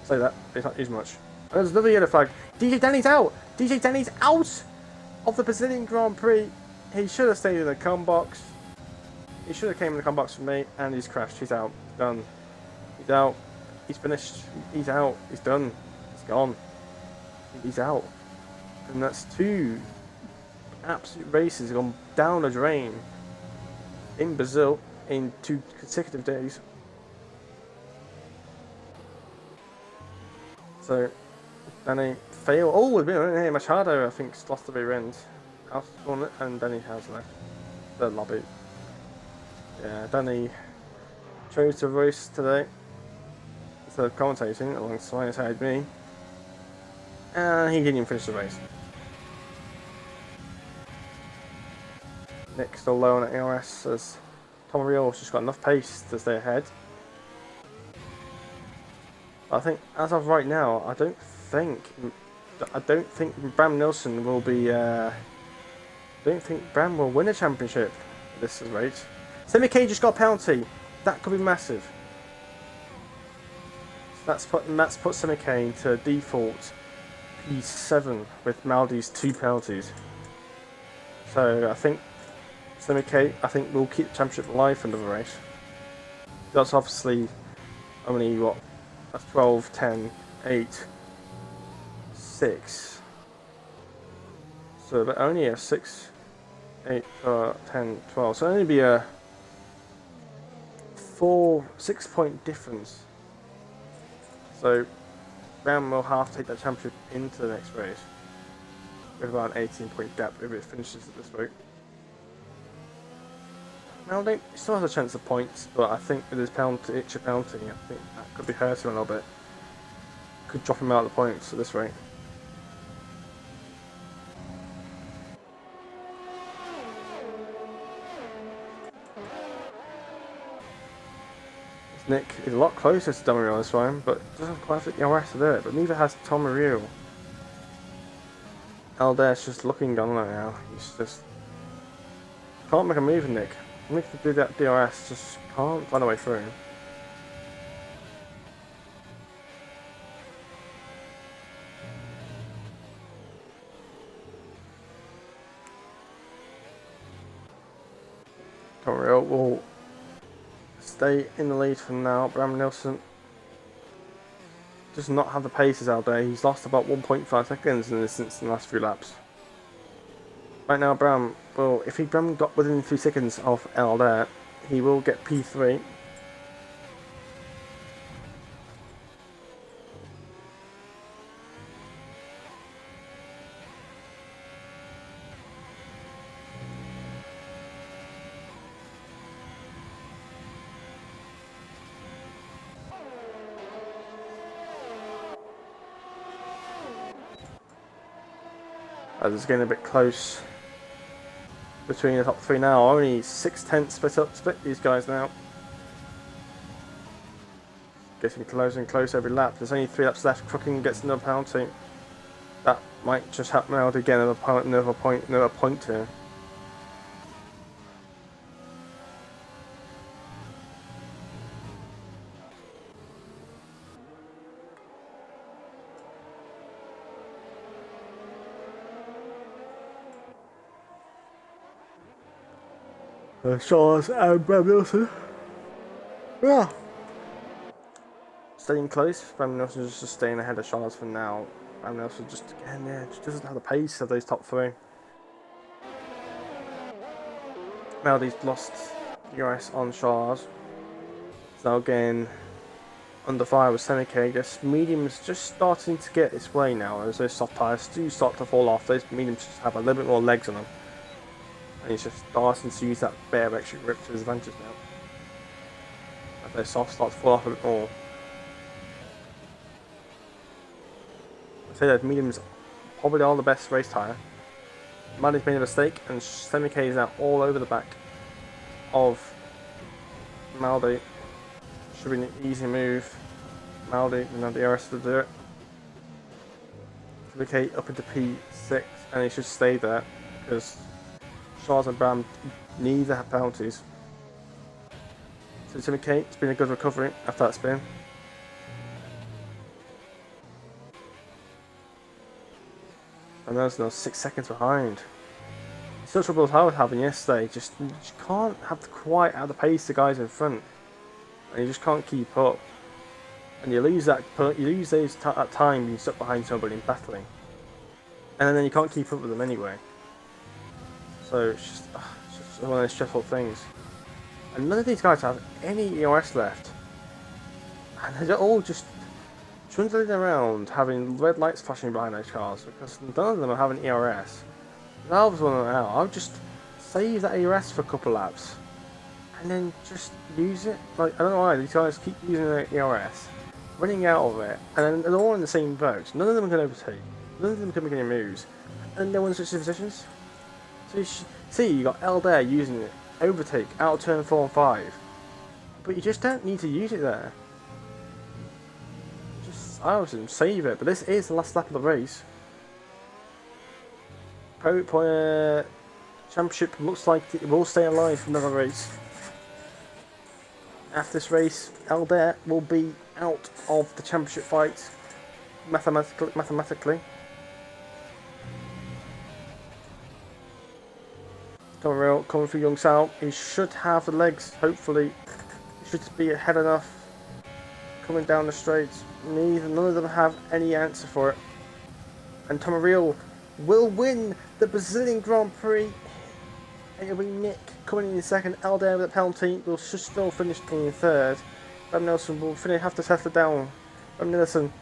Say that, it's not used much. And there's another yellow flag. DJ Danny's out! DJ Danny's out of the Brazilian Grand Prix. He should have stayed in the come box. He should have came in the come box for me, and he's crashed. He's out. Done. He's out. He's finished. He's out. He's done. He's gone. He's out. And that's 2 absolute races gone down the drain in Brazil in 2 consecutive days. So, Danny failed. Oh, we've been here. Machado, I think, lost the rear end. And Danny has left the lobby. Yeah, Danny chose to race today instead of commentating alongside me, and he didn't even finish the race. Nick still low on ARS as Tom Riel's just got enough pace to stay ahead. But I think as of right now, I don't think Bram Nelson will be. I don't think Bram will win a championship at this rate. Semi K just got a penalty. That could be massive. That's put Semi K into default P7 with Maldi's 2 penalties. So I think Semi K will keep the championship alive for another race. That's obviously only what? That's 12, 10, 8, 6. So but only a 6, 8, 10, 12. So only be a 6 point difference. So Bram will have to take that championship into the next race with about an 18 point gap if it finishes at this rate. Maldi still has a chance of points, but I think with his extra penalty, I think that could be hurting him a little bit. Could drop him out of the points at this rate. Nick is a lot closer to Tomario this time, but doesn't quite fit the RS to do it, but neither has Tomario. Alder's just looking on there now. He's just can't make a move, Nick. Nick to do that DRS, just can't find a way through. Tomario will stay in the lead for now. Bram Nelson does not have the paces out there. He's lost about 1.5 seconds in the last few laps. Right now, Bram, well, if Bram got within 3 seconds of L there, he will get P3. It's getting a bit close between the top 3 now. Only 6/10 split these guys now. Getting closer and closer every lap. There's only 3 laps left. Crooking gets another penalty. That might just help now to get another point here. Charles and Bram Nelson. Yeah. Staying close. Bram Nelson just staying ahead of Charles for now. Bram Nelson just again, just doesn't have the pace of those top 3. Maldi's lost US on Charles. So now again under fire with Seneca. Just mediums just starting to get its way now as those soft tyres do start to fall off. Those mediums just have a little bit more legs on them. And he's just starting to use that bit of extra grip to his advantage now. As those softs start to fall off a bit more. I'd say that mediums probably are the best race tyre. Maldi's made a mistake and Seneca is now all over the back of Maldi. Should be an easy move. Maldi and now the RS to do it. Seneca up into P6 and he should stay there because Charles and Bram neither have penalties. So Seneca, it's been a good recovery after that spin. And there's now 6 seconds behind. Such trouble as I was having yesterday, you just can't have quite at the pace the guys in front. And you just can't keep up. And you lose that time being stuck behind somebody and battling. And then you can't keep up with them anyway. So it's just one of those stressful things. And none of these guys have any EOS left. And they're all just trundling around having red lights flashing behind those cars because none of them are having ERS. If I was one of them out, I would just save that ERS for a couple laps and then just use it. Like, I don't know why these guys keep using their ERS, running out of it, and then they're all in the same boat. None of them can overtake, none of them can make any moves, and no one switches positions. So you see, you got L there using it, overtake, out of turn 4 and 5. But you just don't need to use it there. I would save it, but this is the last lap of the race. Championship looks like it will stay alive for another race. After this race, Elder will be out of the championship fight mathematically. Coming for Young Sal, he should have the legs, hopefully. He should be ahead enough. Coming down the straight. None of them have any answer for it. And Tomaril will win the Brazilian Grand Prix. And it'll be Nick coming in second. Elder with a penalty will still finish in third. Bram Nelson will have to settle down. Bram Nelson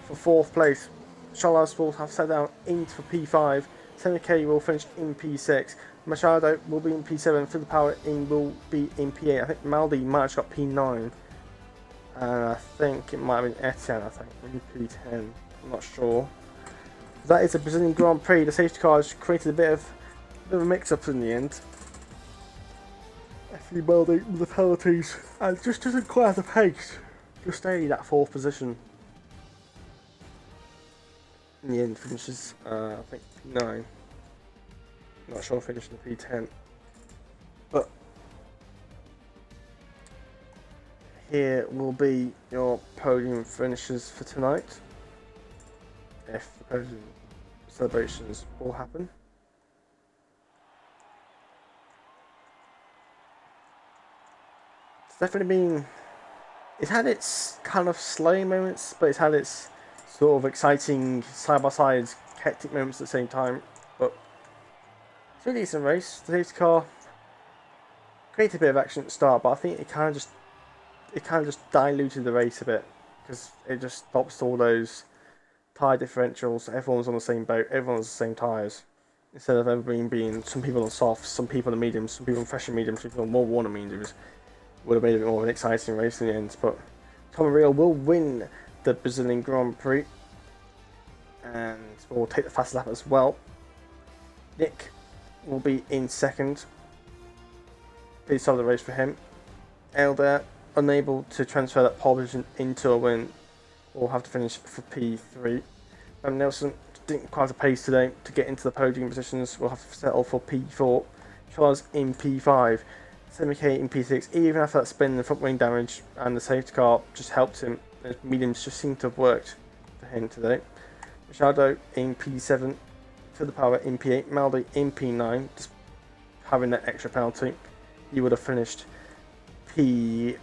for 4th place. Charles will have settled down into P5. Seneca will finish in P6. Machado will be in P7. Philip Power will be in P8. I think Maldi might have got P9. And I think it might have been Etienne, maybe P10, I'm not sure. That is a Brazilian Grand Prix. The safety cars created a bit of a mix-up in the end. Actually, Maldi with the penalties, and just doesn't quite have the pace to stay in that 4th position. In the end, finishes, I think, P9. Not sure, finishing P10. But here will be your podium finishes for tonight, if the podium celebrations will happen. It's definitely been it's had its kind of slow moments, but it's had its sort of exciting side by side hectic moments at the same time. But it's a really decent race. The safety car created a bit of action at the start, but I think it kind of just diluted the race a bit because it just stops all those tyre differentials. Everyone's on the same boat. Everyone's the same tyres. Instead of everyone being some people on softs, some people on mediums, some people on fresh and mediums, some people on more worn and mediums, would have made it more of an exciting race in the end. But Tomarillo will win the Brazilian Grand Prix and will take the fast lap as well. Nick will be in second. Pretty solid race for him. Elder, unable to transfer that pole position into a win, will have to finish for P3. Nelson didn't quite have the pace today to get into the podium positions. We'll have to settle for P4. Charles in P5. 7k in P6. Even after that spin, the front wing damage and the safety car just helped him. The mediums just seem to have worked for him today. Machado in P7. Phil Power in P8. Maldi in P9. Just having that extra penalty, he would have finished P7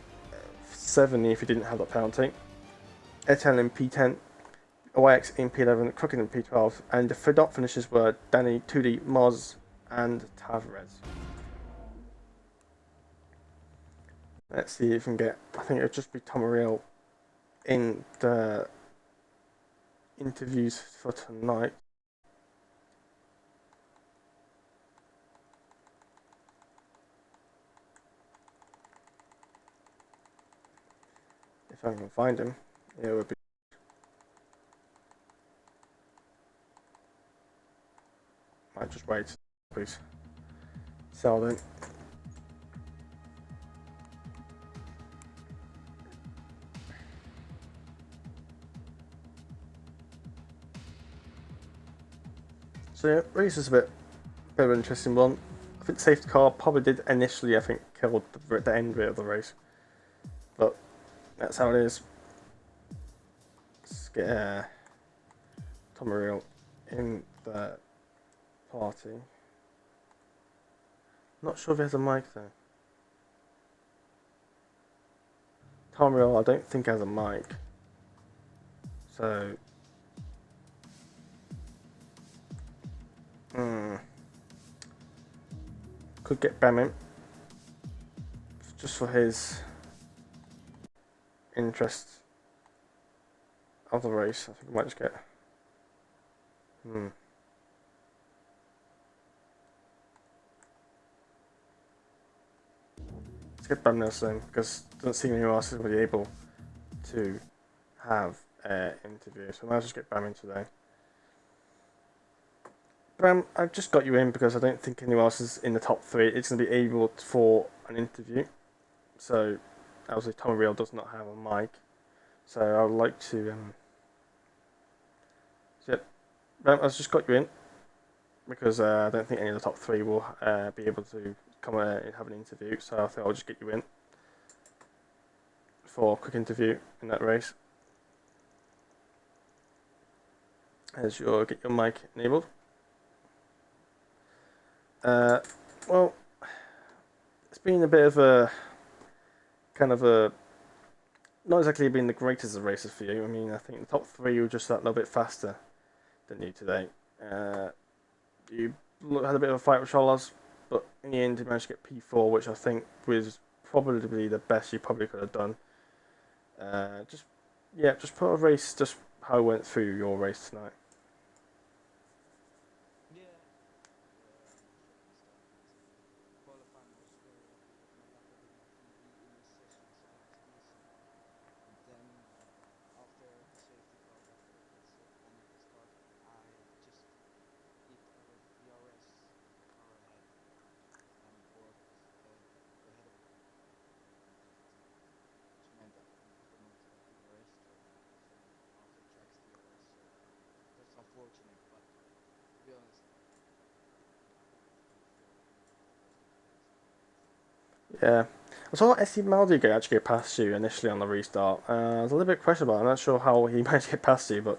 if he didn't have that penalty. Etel in P10. OX in P11, Crooked in P12, and the dot finishes were Danny, 2D, Moz, and Tavares. Let's see if we can get. I think it'll just be Tomarillo in the interviews for tonight. If I can find him, it would be. Might just wait, please. Selden. So yeah, race is a bit of an interesting one. I think safety car probably did initially, I think, kill the end bit of the race. But that's how it is. Let's get Tomarillo in the party. Not sure if he has a mic though. Tomarillo, I don't think has a mic. So could get Bemin just for his interest of the race. I think I might just get let's get Bram Nelson because it doesn't seem anyone else is going to be able to have an interview. So I might just get Bram in today. Bram, I've just got you in because I don't think anyone else is in the top 3. It's going to be able for an interview. So obviously Tomarillo does not have a mic. So I would like to Bram, I've just got you in because I don't think any of the top 3 will be able to come have an interview. So I think I'll just get you in for a quick interview in that race. As you get your mic enabled. Well, it's been a bit of a kind of a not exactly been the greatest of races for you. I mean, I think the top 3 were just that little bit faster than you today. You had a bit of a fight with Charles, but in the end you managed to get P4, which I think was probably the best you probably could have done. Just put a race, just how it went through your race tonight. Yeah. I saw STB actually get past you initially on the restart. I was a little bit questionable. I'm not sure how he managed to get past you, but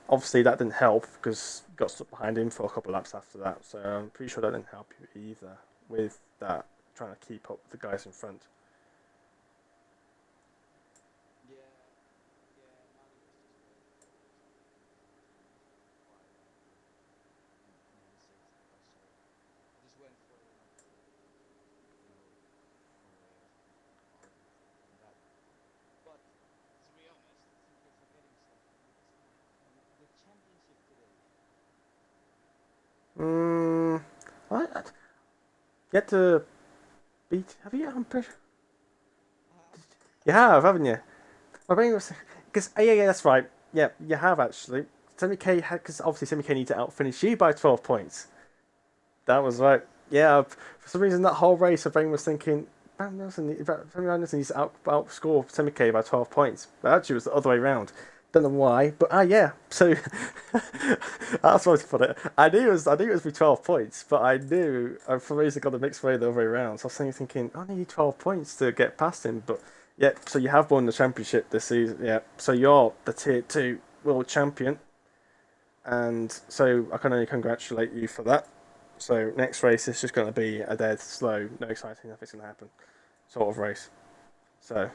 obviously that didn't help because you got stuck behind him for a couple of laps after that. So I'm pretty sure that didn't help you either with that, trying to keep up with the guys in front. Yet to beat. Have you? I'm pretty. You have, haven't you? My brain was because yeah, that's right. Yeah, you have actually. Semi K had because obviously Semi K needs to outfinish you by 12 points. That was right. Yeah, for some reason that whole race, my brain was thinking, Van Anderson needs to outscore Semi K by 12 points. But actually, it was the other way around. Don't know why, but yeah. So that's what I put it. I knew it was be 12 points, but I knew for some reason got the mixed way the other way around. So I was thinking, I need 12 points to get past him, but. Yeah, so you have won the championship this season. Yeah, so you're the Tier 2 world champion. And so I can only congratulate you for that. So next race is just going to be a dead, slow, no exciting, nothing's going to happen sort of race. So,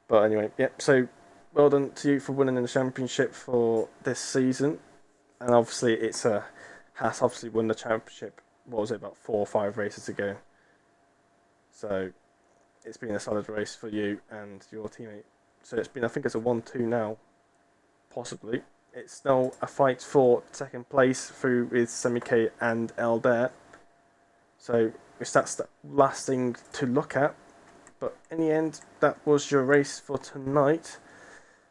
but anyway, yep. So well done to you for winning the championship for this season. And obviously, has obviously won the championship. What was it, about 4 or 5 races ago? So it's been a solid race for you and your teammate. So it's been, I think it's a 1-2 now, possibly. It's now a fight for second place through with Semi K and Elder. So that's the last thing to look at. But in the end, that was your race for tonight.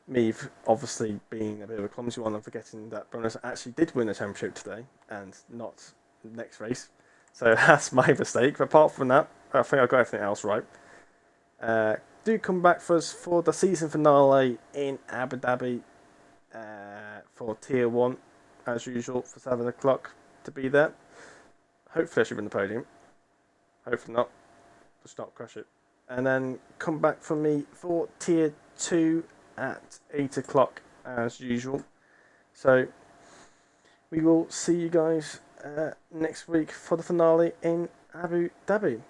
Me, obviously, being a bit of a clumsy one and forgetting that Bonus actually did win the championship today and not the next race. So that's my mistake. But apart from that, I think I got everything else right. Do come back for us for the season finale in Abu Dhabi for Tier 1, as usual, for 7 o'clock to be there. Hopefully I should win the podium. Hopefully not. Just not crush it. And then come back for me for Tier 2 at 8 o'clock, as usual. So we will see you guys next week for the finale in Abu Dhabi.